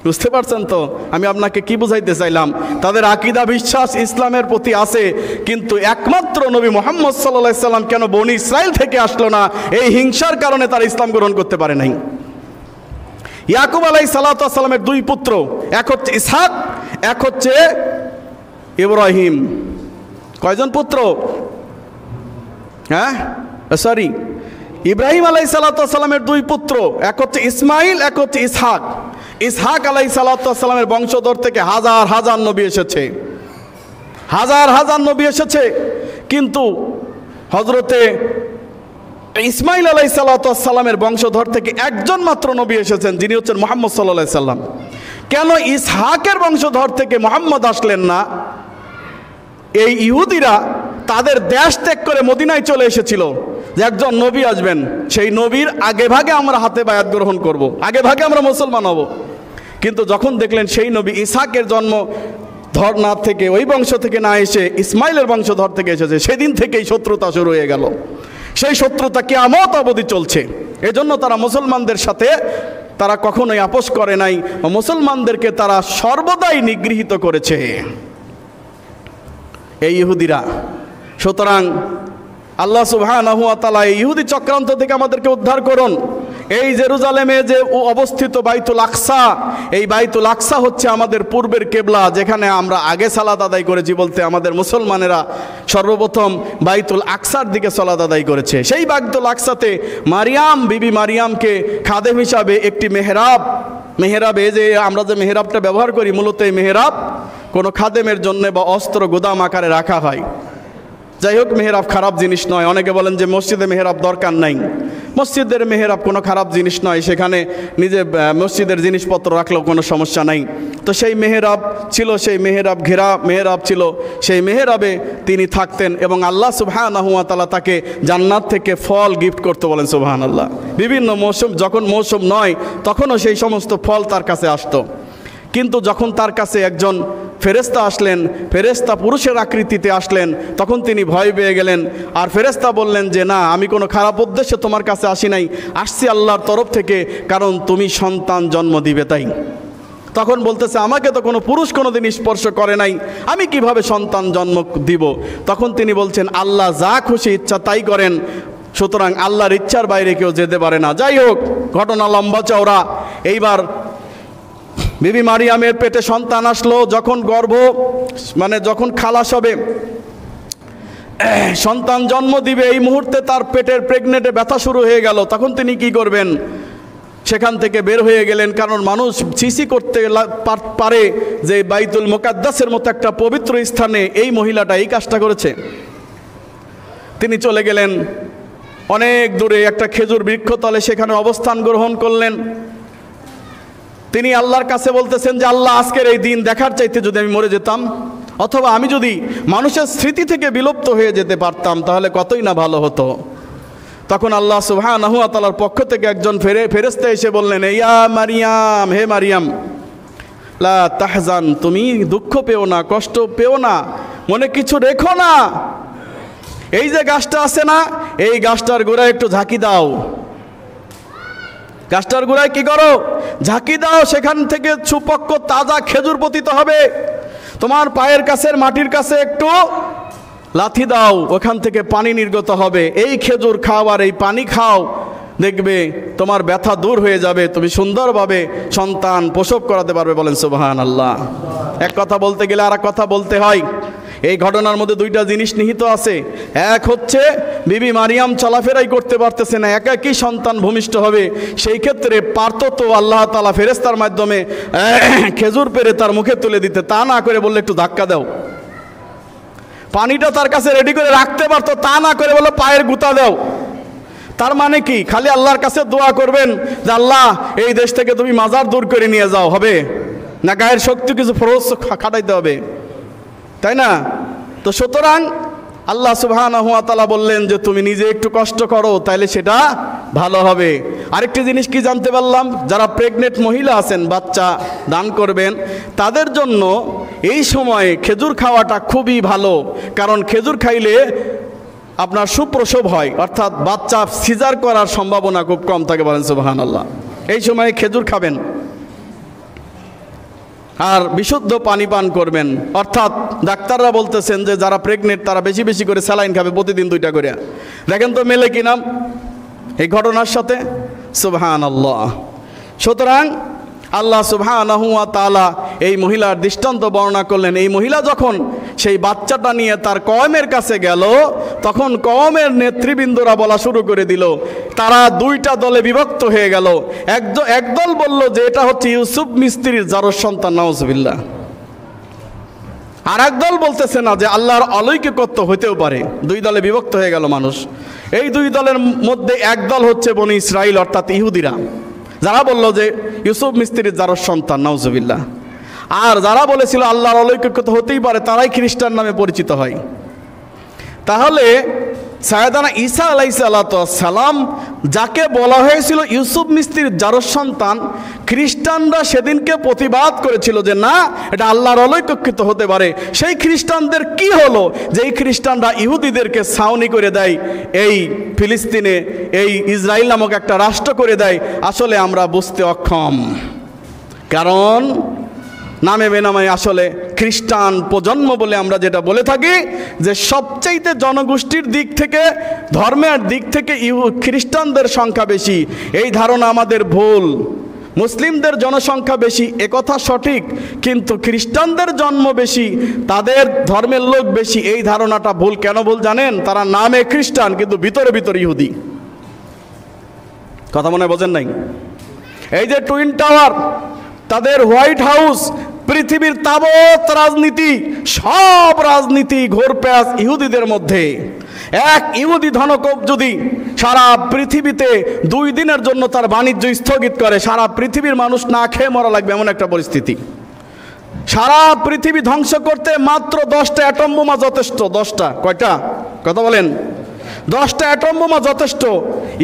A: বুঝতে পারছেন তো আমি আপনাকে কি বুঝাইতে চাইলাম? তাদের আকীদা বিশ্বাস ইসলামের প্রতি আছে, কিন্তু একমাত্র নবী মুহাম্মদ সাল্লাল্লাহু আলাইহি সাল্লাম কেন বনি ইসরায়েল থেকে আসলো না, এই হিংসার কারণে তারা ইসলাম গ্রহণ করতে পারে নাই। ইয়াকুব আলাইহিস সালাতু ওয়াস সালামের দুই পুত্র, এক হচ্ছে ইসহাক, এক হচ্ছে ইব্রাহিম। কয়জন পুত্র? ইব্রাহিম আলাইহিস সালাতু ওয়াস সালামের দুই পুত্র, এক হচ্ছে ইসমাইল, এক হচ্ছে ইসহাক। ইসহাক আলাইহিস সালাতু ওয়াস সালামের বংশধর থেকে হাজার হাজার নবী এসেছে, হাজার হাজার নবী এসেছে, কিন্তু হযরতে ইসমাইল আলাইহিস সালাতু ওয়াস সালামের বংশধর থেকে একজন মাত্র নবী এসেছেন, যিনি হচ্ছেন মুহাম্মদ সাল্লাল্লাহু আলাইহি সাল্লাম। কেন ইসহাকের বংশধর থেকে মুহাম্মদ আসলেন না? এই ইহুদিরা তাদের দেশ ত্যাগ করে মদিনায় চলে এসেছিল যে একজন নবী আসবেন, সেই নবীর আগে ভাগে আমরা হাতে বায়াত গ্রহণ করব, আগে ভাগে আমরা মুসলমান হব। কিন্তু যখন দেখলেন সেই নবী ইসহাকের জন্ম ধর্না থেকে, ওই বংশ থেকে না এসে ইসমাইলের বংশধর থেকে এসেছে, সেদিন থেকেই শত্রুতা শুরু হয়ে গেল। সেই শত্রুতা কিয়ামত অবধি চলছে। এজন্য তারা মুসলমানদের সাথে তারা কখনোই আপোষ করে নাই, মুসলমানদেরকে তারা সর্বদাই নিগৃহীত করেছে এই ইহুদিরা। সুতরাং আল্লাহ সুবহানাহু ওয়া তাআলা এই ইহুদি চক্রান্ত থেকে আমাদেরকে উদ্ধার করুন। এই জেরুজালেমে যে অবস্থিত বাইতুল আকসা, এই বাইতুল আকসা হচ্ছে আমাদের পূর্বের কেবলা, যেখানে আমরা আগে সালাত আদায় করেছি, বলতে আমাদের মুসলমানেরা সর্বপ্রথম বাইতুল আকসার দিকে সালাত আদায় করেছে। সেই বাইতুল আকসাতে মারিয়াম, বিবি মারিয়ামকে খাদেম হিসাবে একটি মেহরাবে, যে আমরা যে মেহরাবটা ব্যবহার করি, মূলত এই মেহরাব কোনো খাদেমের জন্য বা অস্ত্র গোদাম আকারে রাখা হয়। যাই হোক, মেহরাব খারাপ জিনিস নয়। অনেকে বলেন যে মসজিদে মেহরাব দরকার নাই, মসজিদের মেহরাব কোনো খারাপ জিনিস নয়, সেখানে নিজে মসজিদের জিনিসপত্র রাখলেও কোনো সমস্যা নাই। তো সেই মেহরাব ছিল, সেই মেহরাব ঘেরা মেহরাব ছিল, সেই মেহরাবে তিনি থাকতেন এবং আল্লাহ সুবহানাহু ওয়া তাআলা তাকে জান্নাত থেকে ফল গিফট করতে বলেন। সুবহানাল্লাহ। বিভিন্ন মৌসুম, যখন মৌসুম নয় তখনও সেই সমস্ত ফল তার কাছে আসতো। কিন্তু যখন তার কাছে একজন ফেরেশতা আসলেন, ফেরেশতা পুরুষের আকৃতিতে আসলেন, তখন তিনি ভয় পেয়ে গেলেন। আর ফেরেশতা বললেন যে না, আমি কোনো খারাপ উদ্দেশ্যে তোমার কাছে আসি নাই, আসছি আল্লাহর তরফ থেকে, কারণ তুমি সন্তান জন্ম দিবে তাই। তখন বলতেছে, আমাকে তো কোনো পুরুষ কোনো দিন স্পর্শ করে নাই, আমি কিভাবে সন্তান জন্ম দিব? তখন তিনি বলছেন, আল্লাহ যা খুশি ইচ্ছা তাই করেন, সুতরাং আল্লাহর ইচ্ছার বাইরে কেউ যেতে পারে না। যাই হোক, ঘটনা লম্বা চওড়া। এইবার বিবি মারিয়ামের পেটে সন্তান আসলো, যখন যখন খালাস হবে, সন্তান জন্ম দিবে, এই মুহূর্তে তার পেটের প্রেগনেন্টে ব্যথা শুরু হয়ে গেল। তখন তিনি কি করবেন? সেখান থেকে বের হয়ে গেলেন, কারণ মানুষ সিসি করতে পারে যে বাইতুল মুকাদ্দাসের মতো একটা পবিত্র স্থানে এই মহিলাটা এই কাজটা করেছে। তিনি চলে গেলেন অনেক দূরে একটা খেজুর বৃক্ষতলে, সেখানে অবস্থান গ্রহণ করলেন। তিনি আল্লাহর কাছে বলতেছেন যে আল্লাহ, আজকের এই দিন দেখার চাইতে যদি আমি মরে যেতাম, অথবা আমি যদি মানুষের স্মৃতি থেকে বিলুপ্ত হয়ে যেতে পারতাম, তাহলে কতই না ভালো হতো। তখন আল্লাহ সুবহানাহু ওয়া তাআলার পক্ষ থেকে একজন ফেরেশতা এসে বললেন, ইয়া মারিয়াম, হে মারিয়াম, লা তাহজান, তুমি দুঃখ পেও না, কষ্ট পেও না, মনে কিছু রেখো না। এই যে গাছটা আছে না, এই গাছটার গোড়ায় একটু ঝাঁকি দাও, গাছটার গোড়ায় কি করো? ঝাঁকি দাও, সেখান থেকে সুপক্ক তাজা খেজুর পতিত হবে। তোমার পায়ের কাছের মাটির কাছে একটু লাথি দাও, ওখান থেকে পানি নির্গত হবে। এই খেজুর খাও আর এই পানি খাও, দেখবে তোমার ব্যথা দূর হয়ে যাবে, তুমি সুন্দরভাবে সন্তান প্রসব করাতে পারবে। বলেন সুবহানাল্লাহ। এক কথা বলতে গেলে আর এক কথা বলতে হয়। এই ঘটনার মধ্যে দুইটা জিনিস নিহিত আছে। এক হচ্ছে বিবি মারিয়াম চলাফেরাই করতে পারতেছে না, একাকী সন্তান ভূমিষ্ঠ হবে, সেই ক্ষেত্রে পারত তো আল্লাহ তাআলা ফেরেশতার মাধ্যমে খেজুর পেড়ে তার মুখে তুলে দিতে, তা না করে বললে একটু ধাক্কা দাও। পানিটা তার কাছে রেডি করে রাখতে পারতো, তা না করে বললো পায়ের গুতা দাও। তার মানে কি? খালি আল্লাহর কাছে দোয়া করবেন যে আল্লাহ এই দেশ থেকে তুমি মাজার দূর করে নিয়ে যাও, হবে না? গায়ের শক্তি কিছু ফরজ খাটাইতে হবে, তাই না? তো সুতরাং আল্লাহ সুবহানাহু ওয়া তাআলা বললেন যে তুমি নিজে একটু কষ্ট করো, তাইলে সেটা ভালো হবে। আরেকটি জিনিস কি জানতে পারলাম, যারা প্রেগনেন্ট মহিলা আছেন, বাচ্চা দান করবেন, তাদের জন্য এই সময়ে খেজুর খাওয়াটা খুবই ভালো। কারণ খেজুর খাইলে আপনার সুপ্রসব হয়, অর্থাৎ বাচ্চা সিজার করার সম্ভাবনা খুব কম থাকে। বলেন সুবহানাল্লাহ। এই সময়ে খেজুর খাবেন আর বিশুদ্ধ পানি পান করবেন। অর্থাৎ ডাক্তাররা বলতেছেন যে যারা প্রেগনেন্ট তারা বেশি বেশি করে স্যালাইন খাবে, প্রতিদিন 2টা করে। দেখেন তো মেলে কি নাম এই ঘটনার সাথে? সুবহানাল্লাহ। সুতরাং আল্লাহ সুবহানাহু ওয়া তাআলা এই মহিলার দৃষ্টান্ত বর্ণনা করলেন। এই মহিলা যখন সেই বাচ্চাটা নিয়ে তার কওমের কাছে গেল, তখন কওমের নেতৃবৃন্দরা বলা শুরু করে দিল। তারা 2টা দলে বিভক্ত হয়ে গেল। একদল বলল যে এটা হচ্ছে ইউসুফ মিস্ত্রির জারজ সন্তান, নাউজুবিল্লাহ। আর একদল বলতেছে না, যে আল্লাহর অলৌকিকত্ব হইতেও পারে। 2 দলে বিভক্ত হয়ে গেল মানুষ। এই 2 দলের মধ্যে একদল হচ্ছে বনি ইসরাইল, অর্থাৎ ইহুদিরা, যারা বলল যে ইউসুফ মিস্ত্রির জারজ সন্তান, নাউজুবিল্লাহ। আর যারা বলেছিল আল্লাহর অলৌকিকত্ব হতেই পারে, তারাই খ্রিস্টান নামে পরিচিত হয়। তাহলে সাইয়েদানা ঈসা আলাইহিস সালাম, যাকে বলা হয়েছিল ইউসুফ মিস্ত্রির জারজ সন্তান, খ্রিস্টানরা সেদিনকে প্রতিবাদ করেছিল যে না, এটা আল্লাহর অলৌকিকত্ব হতে পারে। সেই খ্রিস্টানদের কি হলো, যে এই খ্রিস্টানরা ইহুদিদেরকে ছাউনি করে দেয়, এই ফিলিস্তিনে এই ইসরায়েল নামক একটা রাষ্ট্র করে দেয়। আসলে আমরা বুঝতে অক্ষম, কারণ নামে বেনামে আসলে খ্রিস্টান প্রজন্ম বলে আমরা যেটা বলে থাকি, যে সবচাইতে জনগোষ্ঠীর দিক থেকে, ধর্মের দিক থেকে খ্রিস্টানদের সংখ্যা বেশি, এই ধারণা আমাদের ভুল। মুসলিমদের জনসংখ্যা বেশি, একথা সঠিক, কিন্তু খ্রিস্টানদের জন্ম বেশি, তাদের ধর্মের লোক বেশি, এই ধারণাটা ভুল। কেন ভুল জানেন? তারা নামে খ্রিস্টান কিন্তু ভিতরে ভিতরে ইহুদি। কথা মনে হয় বোঝেন নাই? এই যে টুইন টাওয়ার, তাদের হোয়াইট হাউস, পৃথিবীর তাবৎ রাজনীতি, সব রাজনীতি ঘোরপ্যাচ ইহুদিদের মধ্যে। এক ইহুদি ধনকুব যদি সারা পৃথিবীতে 2 দিনের জন্য তার বাণিজ্য স্থগিত করে, সারা পৃথিবীর মানুষ না খেয়ে মরা লাগবে, এমন একটা পরিস্থিতি। সারা পৃথিবী ধ্বংস করতে মাত্র 10টা অ্যাটম বোমা যথেষ্ট। 10টা? কয়টা? কথা বলেন। 10টা অ্যাটম বোমা যথেষ্ট।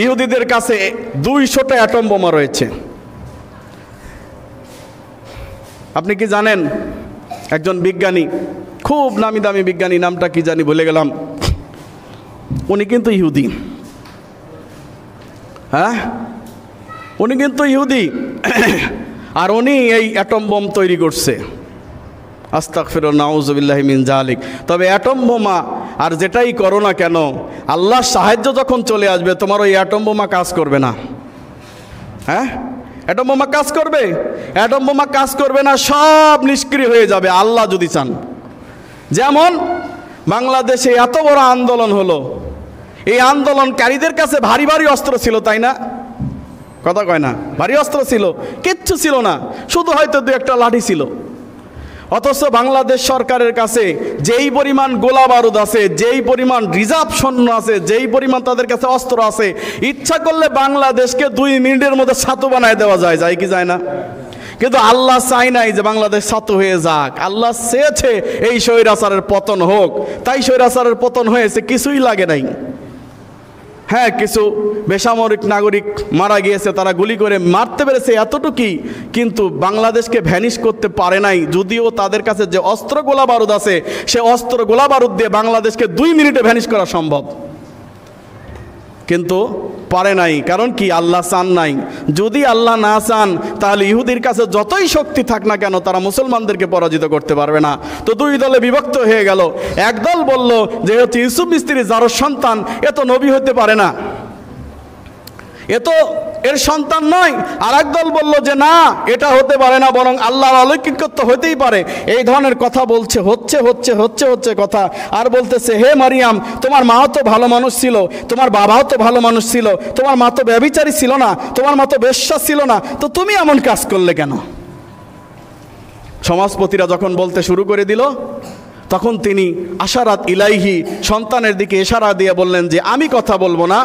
A: ইহুদিদের কাছে 200টা অ্যাটম বোমা রয়েছে। আপনি কি জানেন, একজন বিজ্ঞানী, খুব নামি দামি বিজ্ঞানী, নামটা কি জানি ভুলে গেলাম, উনি কিন্তু ইহুদি। হ্যাঁ, উনি কিন্তু ইহুদি, আর উনি এই অ্যাটম বোম তৈরি করছে। আস্তাগফিরুল্লাহ, নাউযুবিল্লাহি মিন যালিক। তবে অ্যাটম বোমা আর যেটাই করো না কেন, আল্লাহর সাহায্য যখন চলে আসবে, তোমার ওই অ্যাটম বোমা কাজ করবে না। হ্যাঁ, অ্যাটম বোমা কাজ করবে? অ্যাটম বোমা কাজ করবে না, সব নিষ্ক্রিয় হয়ে যাবে আল্লাহ যদি চান। যেমন বাংলাদেশে এত বড় আন্দোলন হলো, এই আন্দোলনকারীদের কাছে ভারী ভারী অস্ত্র ছিল, তাই না? কথা কয় না? ভারী অস্ত্র ছিল? কিচ্ছু ছিল না, শুধু হয়তো 2-1টা লাঠি ছিল। অথচ বাংলাদেশ সরকারের কাছে যেই পরিমাণ গোলা বারুদ আছে, যেই পরিমাণ রিজার্ভ সৈন্য আছে, যেই পরিমাণ তাদের কাছে অস্ত্র আছে, ইচ্ছা করলে বাংলাদেশকে 2 মিনিটের মধ্যে ছাতু বানায় দেওয়া যায়। যায় কি যায় না? কিন্তু আল্লাহ চাই নাই যে বাংলাদেশ ছাতু হয়ে যাক। আল্লাহ চেয়েছে এই স্বৈরাচারের পতন হোক, তাই স্বৈরাচারের পতন হয়েছে, কিছুই লাগে নাই। হ্যাঁ, কিছু বেসামরিক নাগরিক মারা গিয়েছে, তারা গুলি করে মারতে পেরেছে, এতটুকুই। কিন্তু বাংলাদেশকে ভ্যানিশ করতে পারে নাই, যদিও তাদের কাছে যে অস্ত্র গোলা বারুদ আছে, সে অস্ত্র গোলা বারুদ দিয়ে বাংলাদেশকে 2 মিনিটে ভ্যানিশ করা সম্ভব। কিন্তু পারে নাই। কারণ কি? আল্লাহ চান নাই। যদি আল্লাহ না চান তাহলে ইহুদির কাছে যতই শক্তি থাক না কেন তারা মুসলমানদেরকে পরাজিত করতে পারবে না। তো দুই দলে বিভক্ত হয়ে গেল। একদল বলল যেহেতু ইউসুফ মিস্ত্রি যার সন্তান, এ তো নবী হতে পারে না, এ তো এর সন্তান নয়। আর একদল বলল যে না, এটা হতে পারে না, বরং আল্লাহর অলৌকিকত্ব হতেই পারে। এই ধরনের কথা বলছে, হচ্ছে কথা। আর বলতেছে, হে মারিয়াম, তোমার মাও তো ভালো মানুষ ছিল, তোমার বাবাও তো ভালো মানুষ ছিল, তোমার মা তো ব্যভিচারী ছিল না, তোমার মা তো বেশ্যা ছিল না, তো তুমি এমন কাজ করলে কেন? সমাজপতিরা যখন বলতে শুরু করে দিল, তখন তিনি আশারাত ইলাইহি, সন্তানের দিকে ইশারা দিয়ে বললেন যে আমি কথা বলবো না,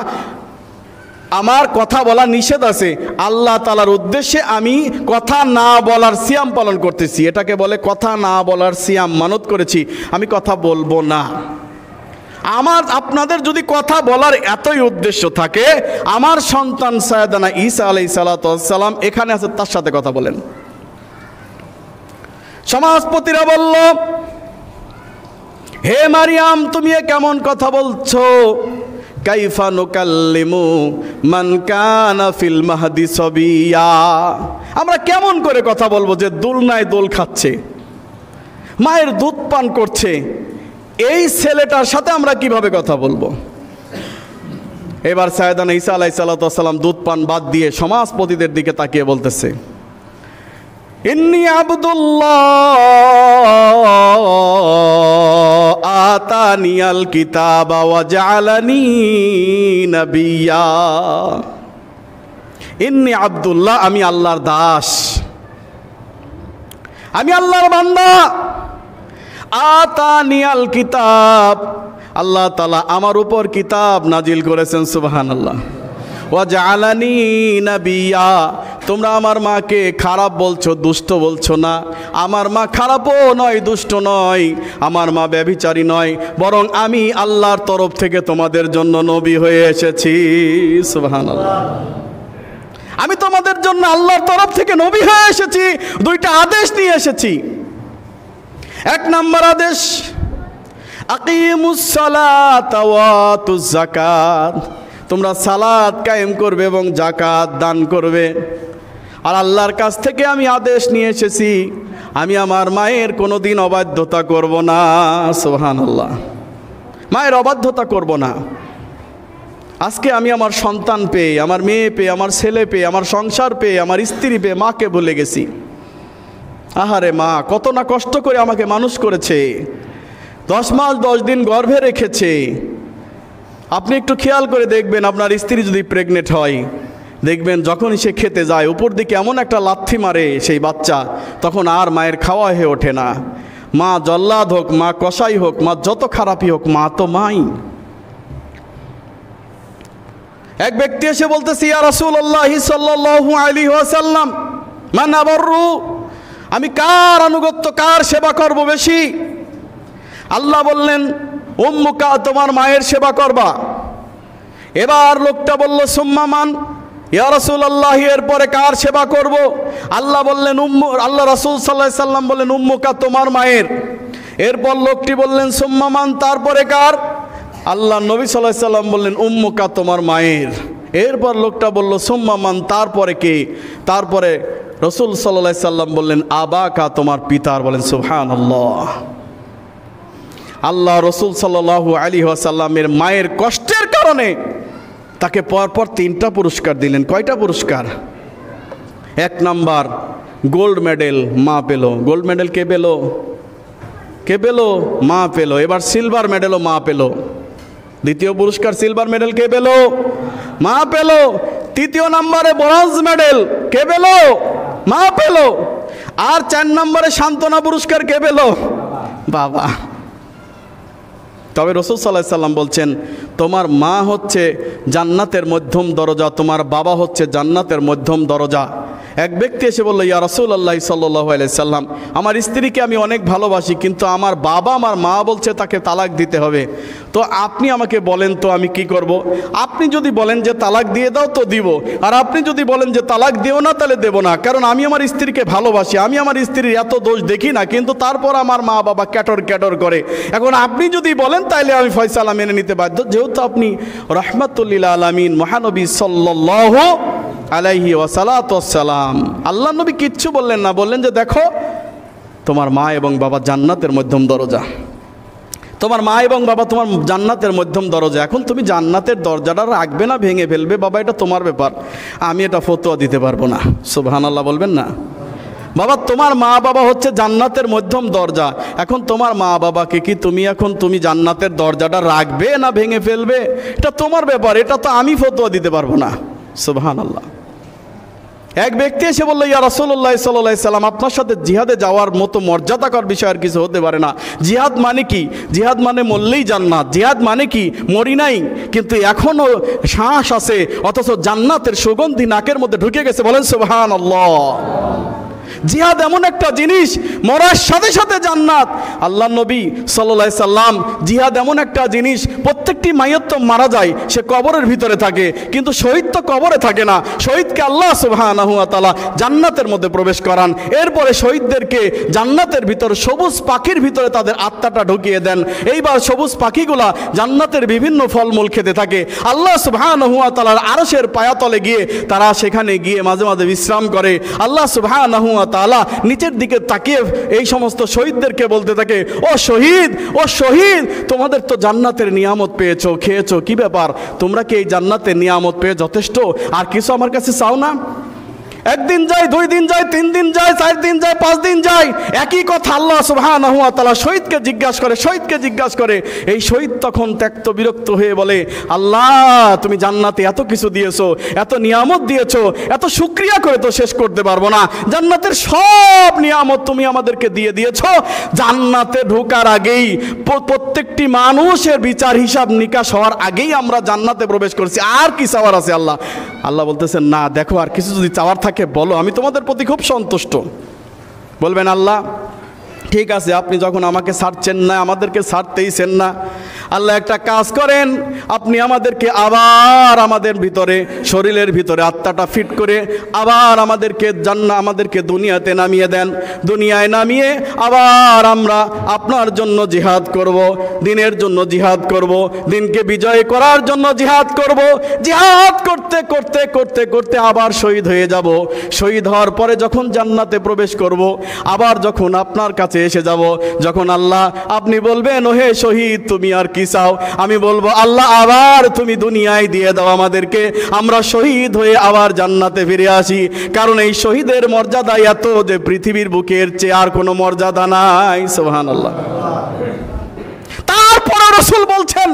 A: আমার কথা বলা নিষেধ আছে, আল্লাহ তাআলার উদ্দেশ্যে আমি কথা না বলার সিয়াম পালন করতেছি। এটাকে বলে কথা না বলার সিয়াম, মানত করেছি, আমি কথা বলবো না। আপনাদের যদি কথা বলার এতই উদ্দেশ্য থাকে, আমার সন্তান সাইয়েদানা ঈসা আলাইহিস সালাতু ওয়াস সালাম এখানে আছে, তার সাথে কথা বলেন। সমাজপতিরা বলল, হে মারিয়াম, তুমি কেমন কথা বলছো? কাইফা নুকাল্লিমু মান কানা ফিল মাহদি সাবিয়া, আমরা কেমন করে কথা বলবো যে দোলনায় দোল খাচ্ছে, মায়ের দুধ পান করছে, এই ছেলেটার সাথে আমরা কিভাবে কথা বলবো? এবার সাইয়েদানা ঈসা আলাইহিস সালাতু ওয়াস সালাম দুধ পান বাদ দিয়ে সমাজপতিদের দিকে তাকিয়ে বলতেছে, ইন্নী আবদুল্লাহ আতানিয়াল কিতাবা ওয়া জাআলানি নাবিয়্যা। ইন্নী আবদুল্লাহ, আমি আল্লাহর দাস, আমি আল্লাহর বান্দা। আতানিয়াল কিতাব, আল্লাহ তাআলা আমার উপর কিতাব নাজিল করেছেন, সুবহানাল্লাহ। ওয়া জাআলানি নাবিয়্যা, তোমরা আমার মাকে খারাপ বলছো, দুষ্ট বলছো না। আমার মা খারাপও নয়, দুষ্ট নয়, আমার মা ব্যভিচারী নয়, বরং আমি আল্লাহর তরফ থেকে তোমাদের জন্য নবী হয়ে এসেছি, সুবহানাল্লাহ। আমি তোমাদের জন্য আল্লাহর তরফ থেকে নবী হয়ে এসেছি, দুইটা আদেশ নিয়ে এসেছি। এক নম্বর আদেশ, আকিমুস সালাতা ওয়া আতুজ যাকাত, তোমরা সালাত কায়েম করবে এবং যাকাত দান করবে। আর আল্লাহর কাছ থেকে আমি আদেশ নিয়ে এসেছি, আমি আমার মায়ের কোনো দিন অবাধ্যতা করব না, সুবহানাল্লাহ। মায়ের অবাধ্যতা করব না। আজকে আমি আমার সন্তান পেয়ে, আমার মেয়ে পেয়ে, আমার ছেলে পেয়ে, আমার সংসার পেয়ে, আমার স্ত্রী পেয়ে মাকে ভুলে গেছি। আহারে, মা কত না কষ্ট করে আমাকে মানুষ করেছে, 10 মাস 10 দিন গর্ভে রেখেছে। আপনি একটু খেয়াল করে দেখবেন, আপনার স্ত্রী যদি প্রেগনেন্ট হয়, দেখবেন যখনই সে খেতে যায় উপর দিকে এমন একটা লাথি মারে সেই বাচ্চা, তখন আর মায়ের খাওয়া হয়ে ওঠে না। মা জল্লাদ হোক, মা কসাই হোক, মা যত খারাপই হোক, মা তো মাই। এক ব্যক্তি এসে বলতেছে, ইয়া রাসূলুল্লাহ সাল্লাল্লাহু আলাইহি ওয়াসাল্লাম, মান আবাররু, আমি কার আনুগত্য, কার সেবা করব বেশি? আল্লাহ বললেন, উম্মুকা, তোমার মায়ের সেবা করবা। এবার লোকটা বলল, সুম্মা মান, ইয়া রাসূলুল্লাহ, এরপরে কার সেবা করব? আল্লাহ বললেন, আল্লাহ রাসূল সাল্লাল্লাহু আলাইহি সাল্লাম বললেন, উম্মুকা, তোমার মায়ের। এরপর লোকটি বললেন, সুম্মা মান, তারপরে কার? আল্লাহ নবী সাল্লাল্লাহু আলাইহি সাল্লাম বললেন, উম্মুকা, তোমার মায়ের। এরপর লোকটা বলল, সুম্মা মান, তারপরে কে? তারপরে রাসূল সাল্লাল্লাহু আলাইহি সাল্লাম বললেন, আবাকা, তোমার পিতার। বলেন সুবহানাল্লাহ। আল্লাহ রাসূল সাল্লাল্লাহু আলাইহি ওয়াসাল্লামের মায়ের কষ্টের কারণে তাকে পরপর 3টা পুরস্কার দিলেন। কয়টা পুরস্কার? 1 নাম্বার, গোল্ড মেডেল মা পেল। গোল্ড মেডেল কে পেল? কে পেল? মা পেল। এবার সিলভার মেডেলও মা পেল। দ্বিতীয় পুরস্কার সিলভার মেডেল কে পেল? মা পেল। 3য় নম্বরে ব্রোঞ্জ মেডেল কে পেল? মা পেল। আর 4 নম্বরে সান্ত্বনা পুরস্কার কে পেল? বাবা। তবে রাসূল সাল্লাল্লাহু আলাইহি সাল্লাম বলছেন, তোমার মা হচ্ছে জান্নাতের মধ্যম দরজা, তোমার বাবা হচ্ছে জান্নাতের মধ্যম দরজা। এক ব্যক্তি এসে বলল, ইয়া রাসূলুল্লাহ সাল্লাল্লাহু আলাইহি সাল্লাম, আমার স্ত্রীকে আমি অনেক ভালোবাসি, কিন্তু আমার বাবা আমার মা বলছে তাকে তালাক দিতে হবে, তো আপনি আমাকে বলেন তো আমি কি করব? আপনি যদি বলেন যে তালাক দিয়ে দাও তো দিব, আর আপনি যদি বলেন যে তালাক দিও না তাহলে দেব না, কারণ আমি আমার স্ত্রীকে ভালোবাসি, আমি আমার স্ত্রীর এত দোষ দেখি না, কিন্তু তারপর আমার মা বাবা ক্যাটর ক্যাটর করে। এখন আপনি যদি বলেন তাহলে আমি ফয়সালা মেনে নিতে বাধ্য, যেহেতু আপনি রাহমাতুল লিল আলামিন মহানবী সাল্লাল্লাহু আলাইহি ওয়াসাল্লাতু ওয়াসসালাম। আল্লাহ নবী কিচ্ছু বললেন না, বললেন যে দেখো তোমার মা এবং বাবা জান্নাতের মধ্যম দরজা, তোমার মা এবং বাবা তোমার জান্নাতের মধ্যম দরজা, এখন তুমি জান্নাতের দরজাটা রাখবে না ভেঙে ফেলবে, বাবা এটা তোমার ব্যাপার, আমি এটা ফতোয়া দিতে পারবো না। সুবহানাল্লাহ বলবেন না? বাবা তোমার মা বাবা হচ্ছে জান্নাতের মধ্যম দরজা, এখন তোমার মা বাবাকে কি তুমি জান্নাতের দরজাটা রাখবে না ভেঙে ফেলবে, এটা তোমার ব্যাপার, এটা তো আমি ফতোয়া দিতে পারবো না। সুবহানাল্লাহ। এক ব্যক্তি এসে বলল, ইয়া রাসূলুল্লাহ সাল্লাল্লাহু আলাইহি সাল্লাম, আপনার সাথে জিহাদে যাওয়ার মতো মর্যাদাকর বিষয় আর কিছু হতে পারে না। জিহাদ মানে কি? জিহাদ মানে মরলেই জান্নাত। জিহাদ মানে কি? মরি নাই কিন্তু এখনো শ্বাস আছে, অথচ জান্নাতের সুগন্ধি নাকের মধ্যে ঢুকে গেছে। বলেন সুবহানাল্লাহ। জিহাদ এমন একটা জিনিস, মরার সাথে সাথে জান্নাত। আল্লাহ নবী সাল্লাল্লাহু আলাইহি সাল্লাম, জিহাদ এমন একটা জিনিস, প্রত্যেকটি মাইয়ত তো মারা যায়, সে কবরের ভিতরে থাকে, কিন্তু শহীদ তো কবরে থাকে না। শহীদকে আল্লাহ সুবহানাহু ওয়া তাআলা জান্নাতের মধ্যে প্রবেশ করান, এরপরে শহীদদেরকে জান্নাতের ভিতর সবুজ পাখির ভিতরে তাদের আত্মাটা ঢুকিয়ে দেন। এইবার সবুজ পাখিগুলা জান্নাতের বিভিন্ন ফলমূল খেতে থাকে। আল্লাহ সুবহানাহু ওয়া তাআলার আরশের পায়াতলে গিয়ে তারা সেখানে গিয়ে মাঝে মাঝে বিশ্রাম করে। আল্লাহ সুবহানাহু ওয়া তাআলা নিচের দিকে তাকিয়ে এই সমস্ত শহীদদেরকে বলতে থাকে, ও শহীদ, ও শহীদ, তোমাদের তো জান্নাতের নিয়ামত পেয়েছো, খেয়েছো, কি ব্যাপার? তোমরা কি এই জান্নাতের নিয়ামত পেয়ে যথেষ্ট? আর কিছু আমার কাছে চাও না? একদিন যায়, 2 দিন যায়, 3 দিন যায়, 4 দিন যায়, 5 দিন যায়, একই কথা আল্লাহ সুবহানাহু ওয়া তাআলা শহীদকে জিজ্ঞাসা করে। এই শহীদ তখন ত্যক্ত বিরক্ত হয়ে বলে, আল্লাহ তুমি জান্নাতে এত কিছু দিয়েছো, এত নিয়ামত দিয়েছো, এত শুকরিয়া করে তো শেষ করতে পারবো না। জান্নাতের সব নিয়ামত তুমি আমাদেরকে দিয়ে দিয়েছো, জান্নাতে ঢোকার আগেই, প্রত্যেকটি মানুষের বিচার হিসাব নিকাশ হওয়ার আগেই আমরা জান্নাতে প্রবেশ করছি, আর কি চাওয়ার আছে? আল্লাহ বলতেছেন, না দেখো, আর কিছু যদি চাওয়ার থাকে বলো, আমি তোমাদের প্রতি খুব সন্তুষ্ট। বলবেন, আল্লাহ ঠিক আছে, আপনি যখন আমাকে ছাড়ছেন না, আমাদেরকে ছাড়তেইছেন না, আল্লাহ একটা কাজ করেন, আপনি আমাদেরকে আবার আমাদের ভিতরে, শরীরের ভিতরে আত্মাটা ফিট করে আবার আমাদেরকে দুনিয়াতে নামিয়ে দেন। দুনিয়ায় নামিয়ে আবার আমরা আপনার জন্য জিহাদ করব, দিনের জন্য জিহাদ করব, দিনকে বিজয় করার জন্য জিহাদ করব। জিহাদ করতে করতে করতে করতে আবার শহীদ হয়ে যাব। শহীদ হওয়ার পরে যখন জান্নাতে প্রবেশ করব, আবার যখন আপনার কাছে এসে যাব, যখন আল্লাহ আপনি বলবেন, ওহে শহীদ তুমি আর কি চাও? আমি বলবো, আল্লাহ আবার তুমি দুনিয়ায় দিয়ে দাও আমাদেরকে, আমরা শহীদ হয়ে আবার জান্নাতে ফিরে আসি। কারণ এই শহীদের মর্যাদা এত যে পৃথিবীর বুকের চেয়ে আর কোনো মর্যাদা নাই। সুবহানাল্লাহ। তারপরে রাসূল বলছেন,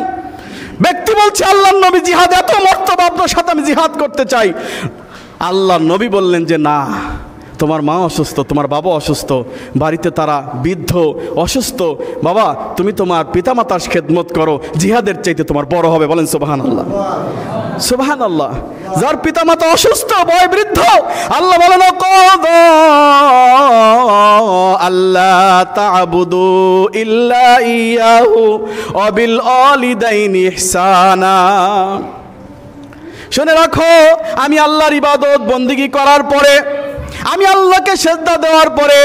A: ব্যক্তি বলছে, আল্লাহর নবী জিহাদ এত মর্তবা, আপনার সাথে আমি জিহাদ করতে চাই। আল্লাহর নবী বললেন যে না, তোমার মা অসুস্থ, তোমার বাবা অসুস্থ, বাড়িতে তারা বৃদ্ধ অসুস্থ, বাবা তুমি তোমার পিতামাতার খেদমত করো, জিহাদের চাইতে তোমার বড় হবে। বলেন সুবহানাল্লাহ। সুবহানাল্লাহ। যার পিতামাতা অসুস্থ, বয় বৃদ্ধ, আল্লাহ বলেন, আল্লাহ তা'বুদু ইল্লা ইয়াহু ওয়া বিল ওয়ালিদাইনি ইহসানা। শুনে রাখো, আমি আল্লাহর ইবাদত বন্দেগী করার পরে, আমি আল্লাহকে সেজদা দেওয়ার পরে,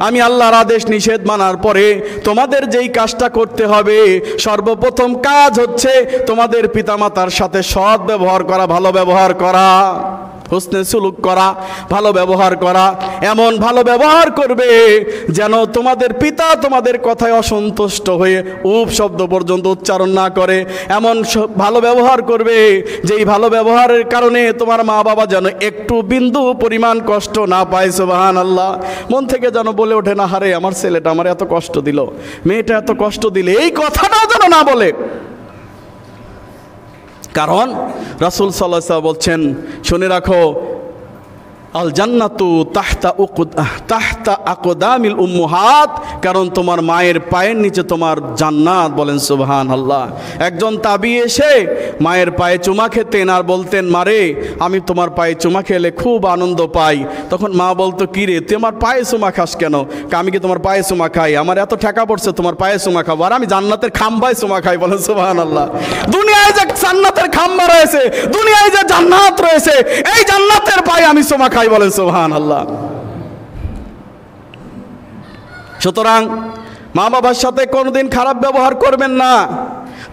A: আমি আল্লাহর আদেশ নিষেধ মানার পরে তোমাদের যেই কাজটা করতে হবে, সর্বপ্রথম কাজ হচ্ছে তোমাদের পিতামাতার সাথে সৎ ব্যবহার করা, ভালো ব্যবহার করা, হুসনে সুলুক করা, ভালো ব্যবহার করা। এমন ভালো ব্যবহার করবে যেন তোমাদের পিতা তোমাদের কথায় অসন্তুষ্ট হয়ে উপ শব্দ পর্যন্ত উচ্চারণ না করে। এমন ভালো ব্যবহার করবে যেই ভালো ব্যবহারের কারণে তোমার মা বাবা যেন একটু বিন্দু পরিমাণ কষ্ট না পায়। সুবহানাল্লাহ। মন থেকে যেন বলে ওঠে না, হারে আমার ছেলেটা আমার এত কষ্ট দিল, মেয়েটা এত কষ্ট দিলে, এই কথাটাও যেন না বলে। কারণ রাসূল সাল্লাল্লাহু আলাইহি ওয়াসাল্লাম বলছেন, শুনে রাখো, আল জান্নাতু তাহতা আকদামিল উম্মাহাত, কারণ তোমার মায়ের পায়ের নিচে তোমার জান্নাত। বলেন সুবহানাল্লাহ। একজন তাবি এসে মায়ের পায়ে চুমা খেতেন আর বলতেন, মারে আমি তোমার পায়ে চুমা খেলে খুব আনন্দ পাই। তখন মা বলতো, কি রে তুই আমার পায়ে চুমা খাস কেন? আমি কি তোমার পায়ে চুমা খাই? আমার এত টাকা পড়ছে তোমার পায়ে চুমা খাবো, আর আমি জান্নাতের খাম্বায় চুমা খাই। বলেন সুবহানাল্লাহ। দুনিয়ায় যে জান্নাতের খাম্বা রয়েছে, দুনিয়ায় যে জান্নাত রয়েছে, এই জান্নাতের পায়ে আমি চুমা খাই। বলেন সুবহানাল্লাহ। সুতরাং মা বাবার সাথে কোনোদিন খারাপ ব্যবহার করবেন না।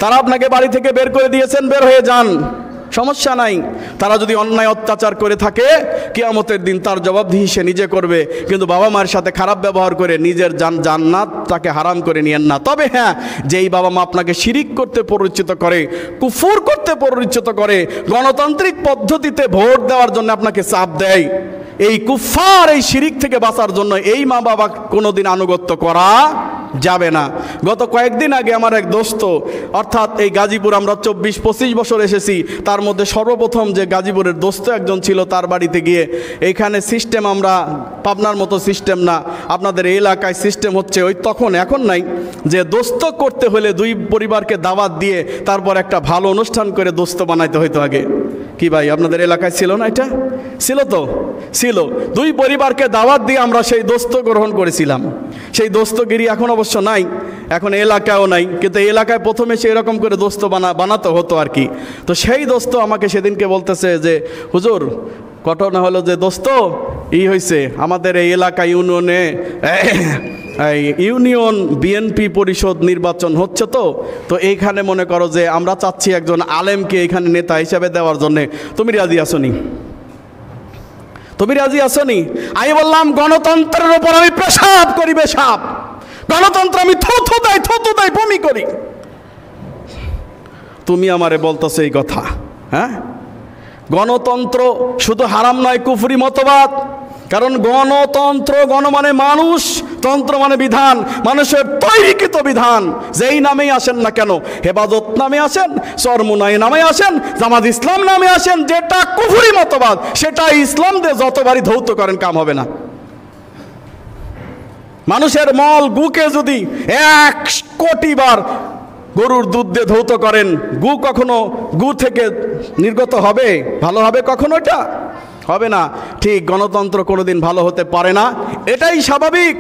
A: তারা আপনাকে বাড়ি থেকে বের করে দিয়েছেন, বের হয়ে যান, সমস্যা নাই। তারা যদি অন্যায় অত্যাচার করে থাকে, কিয়ামতের দিন তার জবাবদিহি সে নিজে করবে। কিন্তু বাবা মায়ের সাথে খারাপ ব্যবহার করে নিজের জান্নাত তাকে হারাম করে নিয়েন না। তবে হ্যাঁ, যেই বাবা মা আপনাকে শিরিক করতে প্ররোচিত করে, কুফর করতে প্ররোচিত করে, গণতান্ত্রিক পদ্ধতিতে ভোট দেওয়ার জন্য আপনাকে চাপ দেয়, এই কুফার এই শিরিক থেকে বাঁচার জন্য এই মা বাবা কোনোদিন আনুগত্য করা যাবে না। গত কয়েকদিন আগে আমার এক দোস্ত, অর্থাৎ এই গাজীপুর আমরা 24-25 বছর এসেছি, তার মধ্যে সর্বপ্রথম যে গাজীপুরের দোস্ত একজন ছিল, তার বাড়িতে গিয়ে এইখানে সিস্টেম আমরা পাবনার মতো সিস্টেম না, আপনাদের এই এলাকায় সিস্টেম হচ্ছে ওই তখন, এখন নাই, যে দোস্ত করতে হলে দুই পরিবারকে দাওয়াত দিয়ে তারপর একটা ভালো অনুষ্ঠান করে দোস্ত বানাইতে হইতো আগে। কি ভাই আপনাদের এলাকায় ছিল না? এটা ছিল তো, ছিল। দুই পরিবারকে দাওয়াত দিয়ে আমরা সেই দোস্ত গ্রহণ করেছিলাম। সেই দোস্তগিরি এখন অবশ্য নাই, এখন এলাকায়ও নাই, কিন্তু এই এলাকায় প্রথমে সেই রকম করে দোস্ত বানাতে হতো আর কি। তো সেই দোস্ত আমাকে সেদিনকে বলতেছে যে, হুজুর ঘটনা হলো যে দোস্ত হয়েছে আমাদের এই এলাকা ইউনিয়নে ইউনিয়ন বিএনপি পরিষদ নির্বাচন হচ্ছে, তো এইখানে মনে করো যে আমরা চাচ্ছি একজন আলেমকে এইখানে নেতা হিসাবে দেওয়ার জন্যে, তুমি রাজি আছো নি? তুমি রাজি আছো নি? আমি বললাম, গণতন্ত্রের উপর আমি পেশাব করি, পেশাব। গণতন্ত্র আমি থুথু দেয় বমি করি। তুমি আমারে বলতেছো এই কথা? হ্যাঁ, গণতন্ত্র শুধু হারাম নয়, কুফরি মতবাদ। কারণ গণতন্ত্র, গণ মানে মানুষ, তন্ত্র মানে বিধান, মানুষের তৈরিকৃত বিধান। যেই নামেই আসেন না কেন, হেফাজত নামে আসেন, চরমুনাই নামে আসেন, জামাত ইসলাম নামে আসেন, যেটা কুফরি মতবাদ সেটা ইসলাম দিয়ে যতবারই ধৌত করেন কাম হবে না। মানুষের মল গুকে যদি 1 কোটি বার গরুর দুধ দিয়ে ধৌত করেন, কখনো গু থেকে নির্গত হবে? ভালো হবে কখনো? এটা হবে না। ঠিক গণতন্ত্র কোনোদিন ভালো হতে পারে না, এটাই স্বাভাবিক।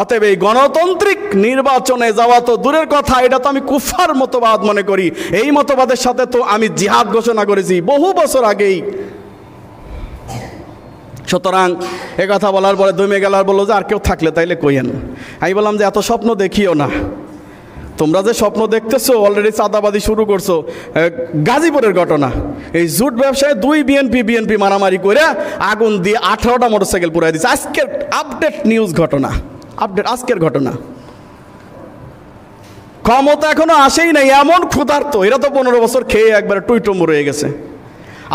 A: অতএব এই গণতান্ত্রিক নির্বাচনে যাওয়া তো দূরের কথা, এটা তো আমি কুফার মতবাদ মনে করি। এই মতবাদের সাথে তো আমি জিহাদ ঘোষণা করেছি বহু বছর আগেই। সুতরাং এ কথা বলার পরে দমে গেল আর বললো যে আর কেউ থাকলে তাইলে কইয়েন। আমি বললাম যে এত স্বপ্ন দেখিও না, তোমরা যে স্বপ্ন দেখতেছো অলরেডি চাঁদাবাদি শুরু করছো। গাজীপুরের ঘটনা, এই জুট ব্যবসায় 2 বিএনপি মারামারি করে আগুন দিয়ে 18টা মোটরসাইকেল পুরাই দিচ্ছে। আজকের আপডেট নিউজ ঘটনা, আজকের ঘটনা। ক্ষমতা এখনো আসেই নাই, এমন ক্ষুধার্ত। এরা তো 15 বছর খেয়ে একবারে টুইটুম্বু রয়ে গেছে।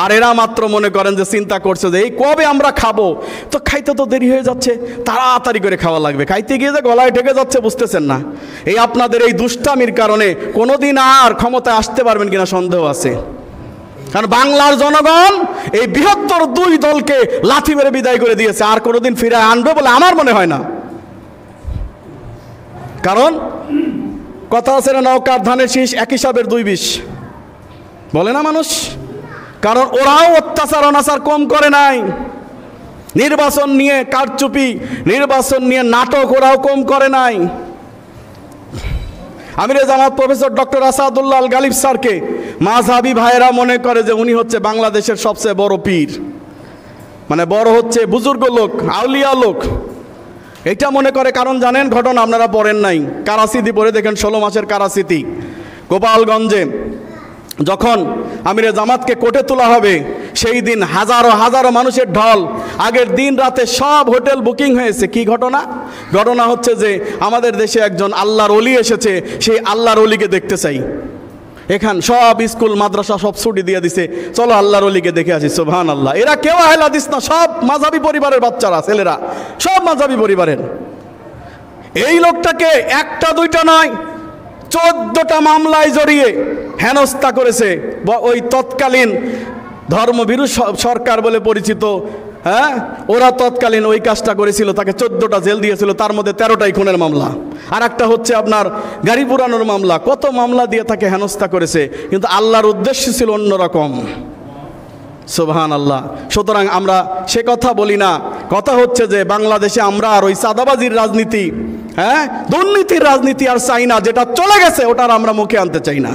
A: আর এরা মাত্র মনে করেন যে চিন্তা করছে যে এই কবে আমরা খাবো, তো খাইতে তো দেরি হয়ে যাচ্ছে, তাড়াতাড়ি করে খাওয়া লাগবে। খাইতে গিয়ে যে গলায় ঢেকে যাচ্ছে বুঝতেছেন না। এই আপনাদের এই দুষ্টামির কারণে কোনোদিন আর ক্ষমতায় আসতে পারবেন কিনা সন্দেহ আছে। কারণ বাংলার জনগণ এই বৃহত্তর 2 দলকে লাথি মেরে বিদায় করে দিয়েছে, আর কোনোদিন ফিরে আনবে বলে আমার মনে হয় না। কারণ কথা আছে না, নৌকার ধানের শীষ এক হিসাবের 2 বিষ, বলে না মানুষ। কারণ ওরাও অত্যাচার অনাচার কম করে নাই। নির্বাচন নিয়ে কারচুপি, নির্বাচন নিয়ে নাটক ওরাও কম করে নাই। আমিরে জামাত প্রফেসর ডক্টর আসাদুল্লাহ আল গালিব স্যারকে মাযহাবি ভাইয়েরা মনে করে যে উনি হচ্ছে বাংলাদেশের সবচেয়ে বড় পীর, মানে বড় হচ্ছে বুজুর্গ লোক, আউলিয়া লোক, এটা মনে করে। কারণ জানেন ঘটনা আপনারা পড়েন নাই, কারাস্মৃতি পড়ে দেখেন, 16 মাসের কারাস্মৃতি। গোপালগঞ্জে যখন আমিরে জামাতকে কোর্টে তোলা হবে, সেই দিন হাজারো হাজারো মানুষের ঢল। আগের দিন রাতে সব হোটেল বুকিং হয়েছে। কি ঘটনা? ঘটনা হচ্ছে যে আমাদের দেশে একজন আল্লাহর ওলি এসেছে, সেই আল্লাহর ওলিকে দেখতে চাই। এখান সব স্কুল মাদ্রাসা সব ছুটি দিয়ে দিছে, চলো আল্লাহর ওলিকে দেখে আসি। সুবহানাল্লাহ। এরা কেউ আহলে হাদিস না, সব মাযহাবী পরিবারের বাচ্চারা, ছেলেরা সব মাযহাবী পরিবারের। এই লোকটাকে 1টা 2টা নয়, 14টা মামলায় জড়িয়ে হেনস্থা করেছে ওই তৎকালীন ধর্মভীরু সরকার বলে পরিচিত হ্যাঁ, ওরা তৎকালীন ওই কাজটা করেছিল, তাকে 14টা জেল দিয়েছিল, তার মধ্যে 13টাই খুনের মামলা। আর একটা হচ্ছে আপনার গাড়ি পুরানোর মামলা। কত মামলা দিয়ে তাকে হেনস্থা করেছে, কিন্তু আল্লাহর উদ্দেশ্য ছিল অন্যরকম। সুবহানাল্লাহ। সুতরাং আমরা সে কথা বলি না। কথা হচ্ছে যে বাংলাদেশে আমরা আর ওই চাঁদাবাজির রাজনীতি, হ্যাঁ, দুর্নীতির রাজনীতি আর চাই না। যেটা চলে গেছে ওটার আমরা মুখে আনতে চাই না।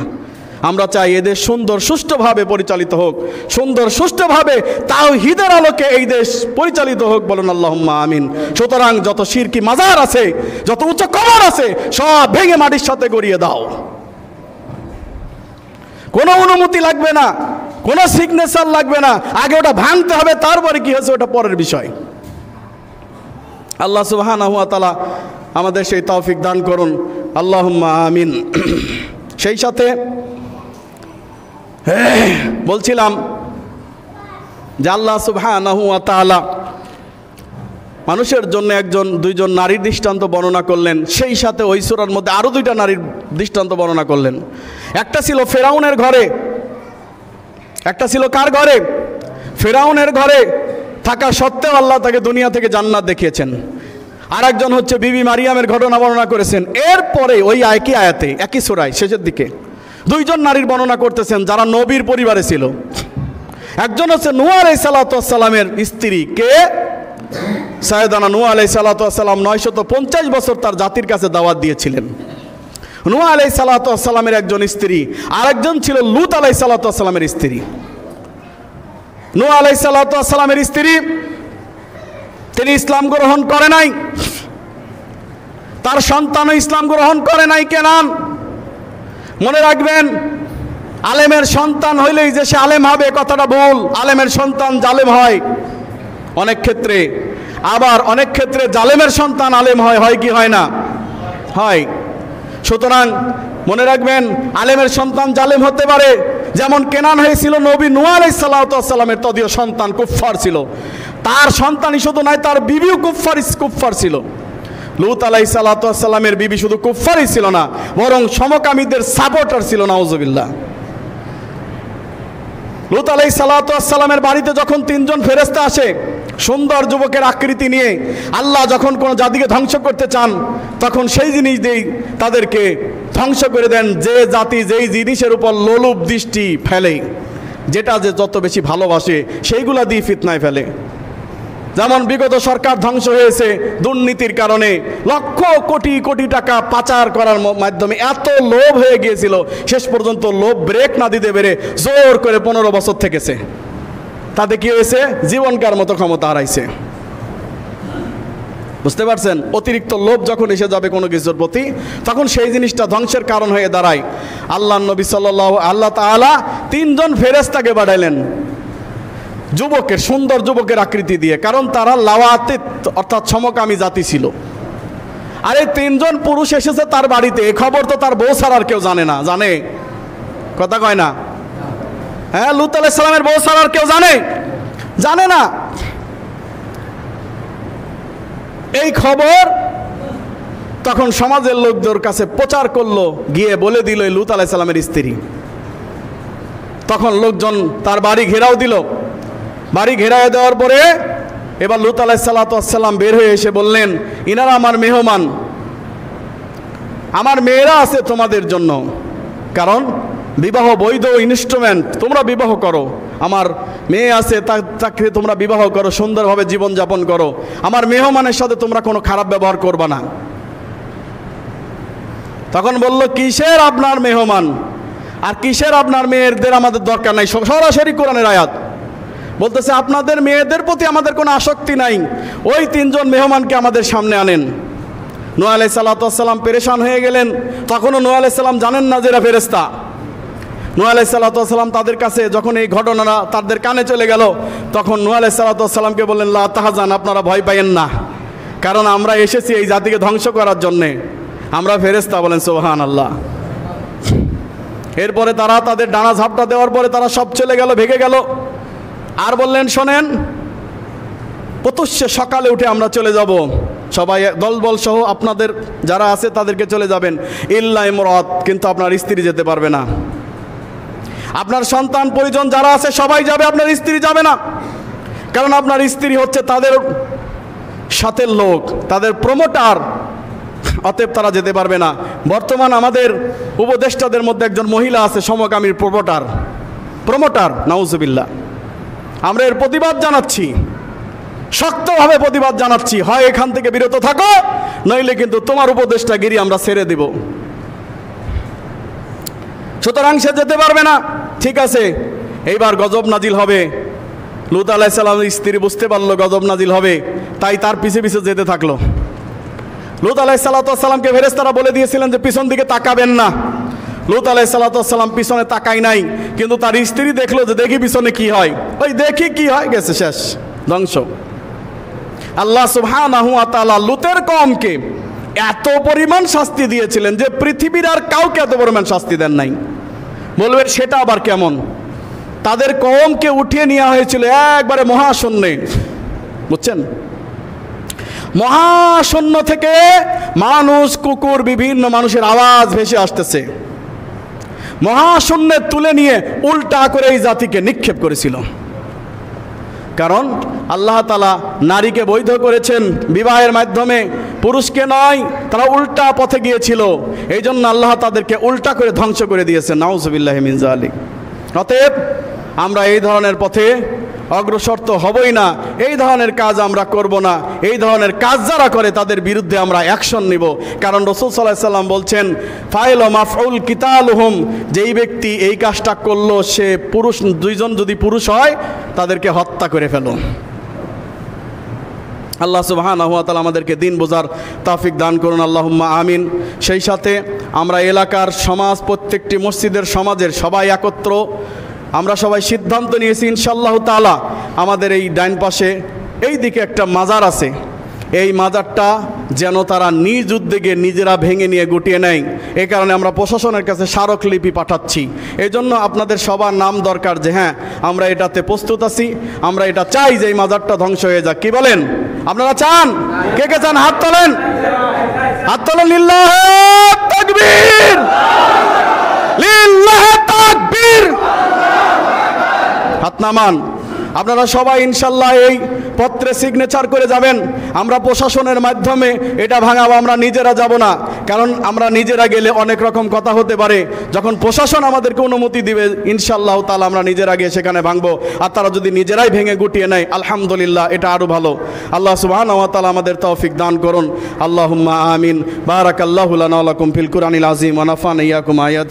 A: আমরা চাই এদেশ সুন্দর সুষ্ঠুভাবে পরিচালিত হোক, সুন্দর সুষ্ঠুভাবে তাওহীদের আলোকে এই দেশ পরিচালিত হোক। বলুন আল্লাহুম্মা আমিন। সুতরাং যত শিরকি মাজার আছে, যত উচ্চ কবর আছে, সব ভেঙে মাটির সাথে গড়িয়ে দাও। কোনো অনুমতি লাগবে না, কোনো সিগনেচার লাগবে না, আগে ওটা ভাঙতে হবে, তারপরে কি হয়েছে ওটা পরের বিষয়। আল্লাহ সুবহানাহু ওয়া তাআলা আমাদের সেই তৌফিক দান করুন, আল্লাহুম্মা আমিন। সেই সাথে বলছিলাম যে আল্লাহ সুবহানাহু ওয়া তাআলা মানুষের জন্য একজন দুইজন নারীর দৃষ্টান্ত বর্ণনা করলেন। সেই সাথে ওই সূরার মধ্যে আরও 2টা নারীর দৃষ্টান্ত বর্ণনা করলেন। একটা ছিল ফেরাউনের ঘরে, একটা ছিল কার ঘরে? ফেরাউনের ঘরে থাকা সত্ত্বেও আল্লাহ তাকে দুনিয়া থেকে জান্নাত দেখিয়েছেন। আর একজন হচ্ছে বিবি মারিয়ামের ঘটনা বর্ণনা করেছেন। এরপরে ওই একই আয়াতে, একই সূরায় শেষের দিকে 2জন নারীর বর্ণনা করতেছেন যারা নবীর পরিবারে ছিল। একজন হচ্ছে নূহ আলাইহিস সালাতু ওয়াস সালামের স্ত্রী। কে? সাইয়েদানা নূহ আলাইহিস সালাতু ওয়াস সালাম 950 বছর তার জাতির কাছে দাওয়াত দিয়েছিলেন। নূহ আলাইহিস সালাতু ওয়াস সালামের একজন স্ত্রী, আরেকজন ছিল লূত আলাইহিস সালাতু ওয়াস সালামের স্ত্রী। নূহ আলাইহিস সালাতু ওয়াস সালামের স্ত্রী, তিনি ইসলাম গ্রহণ করে নাই, তার সন্তানও ইসলাম গ্রহণ করে নাই। কেনান, মনে রাখবেন, আলেমের সন্তান হইলেই যে সে আলেম হবে কথাটা ভুল। আলেমের সন্তান জালেম হয় অনেক ক্ষেত্রে, আবার অনেক ক্ষেত্রে জালেমের সন্তান আলেম হয়। হয় কি হয় না? হয়। সুতরাং মনে রাখবেন, আলেমের সন্তান জালেম হতে পারে। যেমন কেনান হয়েছিল নবী নূহ আলাইহিস সালাতু ওয়াস সালামের তদীয় সন্তান কুফফার ছিল। তার সন্তানই শুধু নয়, তার বিবিও কুফফার ছিল। লূত আলাইহিস সালাতু ওয়াস সালামের বিবি শুধু কুফফারই ছিল না, বরং সমকামীদের সাপোর্টার ছিল। নাউজুবিল্লাহ। লূত আলাইহিস সালাতু ওয়াস সালামের বাড়িতে যখন 3জন ফেরেশতা আসে সুন্দর যুবকের আকৃতি নিয়ে, আল্লাহ যখন কোনো জাতিকে ধ্বংস করতে চান তখন সেই জিনিস দিয়েই তাদেরকে ধ্বংস করে দেন। যে জাতি যেই জিনিসের উপর লোলুপ দৃষ্টি ফেলে, যেটা যে যত বেশি ভালোবাসে, সেইগুলা দিয়ে ফিতনায় ফেলে। যেমন বিগত সরকার ধ্বংস হয়েছে দুর্নীতির কারণে, লক্ষ কোটি কোটি টাকা পাচার করার মাধ্যমে এত লোভ হয়ে গিয়েছিল, শেষ পর্যন্ত লোভ ব্রেক না দিতে পেরে জোর করে 15 বছর থেকেছে। তাতে কি হয়েছে? জীবনকার মতো ক্ষমতা হারাইছে। বুঝতে পারছেন? অতিরিক্ত লোভ যখন এসে যাবে কোনো কিছুর প্রতি, তখন সেই জিনিসটা ধ্বংসের কারণ হয়ে দাঁড়ায়। আল্লাহ নবী সাল্লাল্লাহু আল্লাহ তাআলা 3জন ফেরেশতাকে পাঠাইলেন যুবকের, সুন্দর যুবকের আকৃতি দিয়ে, কারণ তারা লাওয়াতিত অর্থাৎ সমকামী জাতি ছিল। আর এই 3জন পুরুষ এসেছে তার বাড়িতে, এই খবর তো তার বউ ছাড়া আর কেউ জানে না। জানে? কথা কয় না? হ্যাঁ, লূত আলাইহিস সালামের বউ ছাড়া আর কেউ জানে না। এই খবর তখন সমাজের লোকদের কাছে প্রচার করলো, গিয়ে বলে দিল লূত আলাইহিস সালামের স্ত্রী। তখন লোকজন তার বাড়ি ঘেরাও দিল। বাড়ি ঘেরাও দেওয়ার পরে এবার লূত আলাইহিস সালাতু ওয়াস সালাম বের হয়ে এসে বললেন, ইনারা আমার মেহমান, আমার মেয়েরা আছে তোমাদের জন্য, কারণ বিবাহ বৈধ ইনস্ট্রুমেন্ট, তোমরা বিবাহ করো। আমার মেয়ে আছে, তাকে তোমরা বিবাহ করো, সুন্দরভাবে জীবনযাপন করো। আমার মেহমানের সাথে তোমরা কোনো খারাপ ব্যবহার করবা না। তখন বলল, কিসের আপনার মেহমান আর কিসের আপনার মেয়েদের আমাদের দরকার নাই। সরাসরি কোরআনের আয়াত বলতেছে, আপনাদের মেয়েদের প্রতি আমাদের কোনো আসক্তি নাই, ওই 3জন মেহমানকে আমাদের সামনে আনেন। নূহ আলাইহিস সালাতু ওয়াস সালাম পেরেশান হয়ে গেলেন। তখনও নূহ আলাইহিস সালাম জানেন না যে এরা ফেরেশতা। নূহ আলাইহিস সালাতু ওয়াস সালাম তাদের কাছে যখন এই ঘটনাটা তাদের কানে চলে গেল, তখন নূহ আলাইহিস সালাতু ওয়াস সালামকে বললেন, লা তাহজান, আপনারা ভয় পাইয়েন না, কারণ আমরা এসেছি এই জাতিকে ধ্বংস করার জন্যে, আমরা ফেরেশতা। বলেন সুবহানাল্লাহ। এরপরে তারা তাদের ডানা ঝাপটা দেওয়ার পরে তারা সব চলে গেল, ভেগে গেল। আর বললেন, শোনেন, প্রত্যুষে সকালে উঠে আমরা চলে যাব, সবাই দলবল সহ আপনাদের যারা আছে তাদেরকে চলে যাবেন, ইল্লা ইমরাত, কিন্তু আপনার স্ত্রী যেতে পারবে না। আপনার সন্তান পরিজন যারা আছে সবাই যাবে, আপনার স্ত্রী যাবে না। কারণ আপনার স্ত্রী হচ্ছে তাদের সাথে লোক, তাদের প্রমোটার, অতএব তারা যেতে পারবে না। বর্তমান আমাদের উপদেষ্টাদের মধ্যে একজন মহিলা আছে সমকামীর প্রমোটার, নাউজুবিল্লাহ। আমরা এর প্রতিবাদ জানাচ্ছি, শক্তভাবে প্রতিবাদ জানাচ্ছি। হয় এখান থেকে বিরত থাকো, নইলে কিন্তু তোমার উপদেষ্টাগিরি আমরা ছেড়ে দেব। সুতরাং সে যেতে পারবে না। ঠিক আছে, এইবার গজব নাজিল হবে। লূত আলাইহিস সালামের স্ত্রী বুঝতে পারলো গজব নাজিল হবে, তাই তার পিছে পিছে যেতে থাকলো। লূত আলাইহিস সালামকে ফেরেশতারা বলে দিয়েছিলেন যে পিছন দিকে তাকাবেন না। লূত আলাইহিস সালাম পিছনে তাকায় নাই, কিন্তু তার স্ত্রী দেখলো যে দেখি পিছনে কি হয়, ওই দেখি কি হয়, গেছে, শেষ, ধ্বংস। আল্লাহ সুবহানাহু ওয়া তাআলা লূতের কওমকে এত পরিমাণ শাস্তি দিয়েছিলেন যে পৃথিবীর আর কাউকে এত পরিমাণ শাস্তি দেন নাই। বলবেন সেটা আবার কেমন? তাদের কওমকে উঠিয়ে নেওয়া হয়েছিল একবারে মহাশূন্যে, বুঝছেন? মহাশূন্য থেকে মানুষ, কুকুর, বিভিন্ন মানুষের আওয়াজ ভেসে আসতেছে। মহাশূন্যে তুলে নিয়ে উল্টা করে এই জাতিকে নিক্ষেপ করেছিল। কারণ আল্লাহ তাআলা নারীকে বৈধ করেছেন বিবাহের মাধ্যমে, পুরুষকে নয়। তারা উল্টা পথে গিয়েছিল, এই জন্য আল্লাহ তাদেরকে উল্টা করে ধ্বংস করে দিয়েছেন। নাউজুবিল্লাহি মিন যালিক। অতএব আমরা এই ধরনের পথে অগ্রসর তো হবই না, এই ধরনের কাজ আমরা করব না। এই ধরনের কাজ যারা করে তাদের বিরুদ্ধে আমরা অ্যাকশন নিব। কারণ রাসূল সাল্লাল্লাহু আলাইহি সাল্লাম বলছেন, ফাইল মাফউল কিতালুহুম, যেই ব্যক্তি এই কাজটা করলো সে পুরুষ, দুইজন যদি পুরুষ হয় তাদেরকে হত্যা করে ফেলো। আল্লাহ সুবহানাহু ওয়া তাআলা আমাদেরকে দিন বোঝার তৌফিক দান করুন, আল্লাহুম্মা আমিন। সেই সাথে আমরা এলাকার সমাজ, প্রত্যেকটি মসজিদের সমাজের সবাই একত্র আমরা সবাই সিদ্ধান্ত নিয়েছি ইনশাআল্লাহ তাআলা আমাদের এই ডাইন পাশে এই দিকে একটা মাজার আছে, এই মাজারটা যেন তারা নিজ উদ্যোগে নিজেরা ভেঙে নিয়ে গুটিয়ে নেয়। এই কারণে আমরা প্রশাসনের কাছে স্মারকলিপি পাঠাচ্ছি। এই জন্য আপনাদের সবার নাম দরকার যে হ্যাঁ আমরা এটাতে প্রস্তুত আছি, আমরা এটা চাই যে এই মাজারটা ধ্বংস হয়ে যাক। কি বলেন? আপনারা চান? কে কে চান? হাত তোলেন, হাত তোলেন। লিল্লাহি তাকবীর, লিল্লাহি তাকবীর। হাত নামান। আপনারা সবাই ইনশাল্লাহ এই পত্রে সিগনেচার করে যাবেন। আমরা প্রশাসনের মাধ্যমে এটা ভাঙাবো, আমরা নিজেরা যাব না। কারণ আমরা নিজেরা গেলে অনেক রকম কথা হতে পারে। যখন প্রশাসন আমাদেরকে অনুমতি দিবে ইনশাআল্লাহ তাআলা আমরা নিজেরা গিয়ে সেখানে ভাঙবো। আর তারা যদি নিজেরাই ভেঙে গুটিয়ে নেয় আলহামদুলিল্লাহ, এটা আরও ভালো। আল্লাহ সুবহানাহু ওয়া তাআলা আমাদের তৌফিক দান করুন। আল্লাহুম্মা আমিন। বারাকাল্লাহু লানা ওয়া লাকুম ফিল কুরআনিল আযীম ওয়া নাফা'না ইয়্যাকুম আয়াতি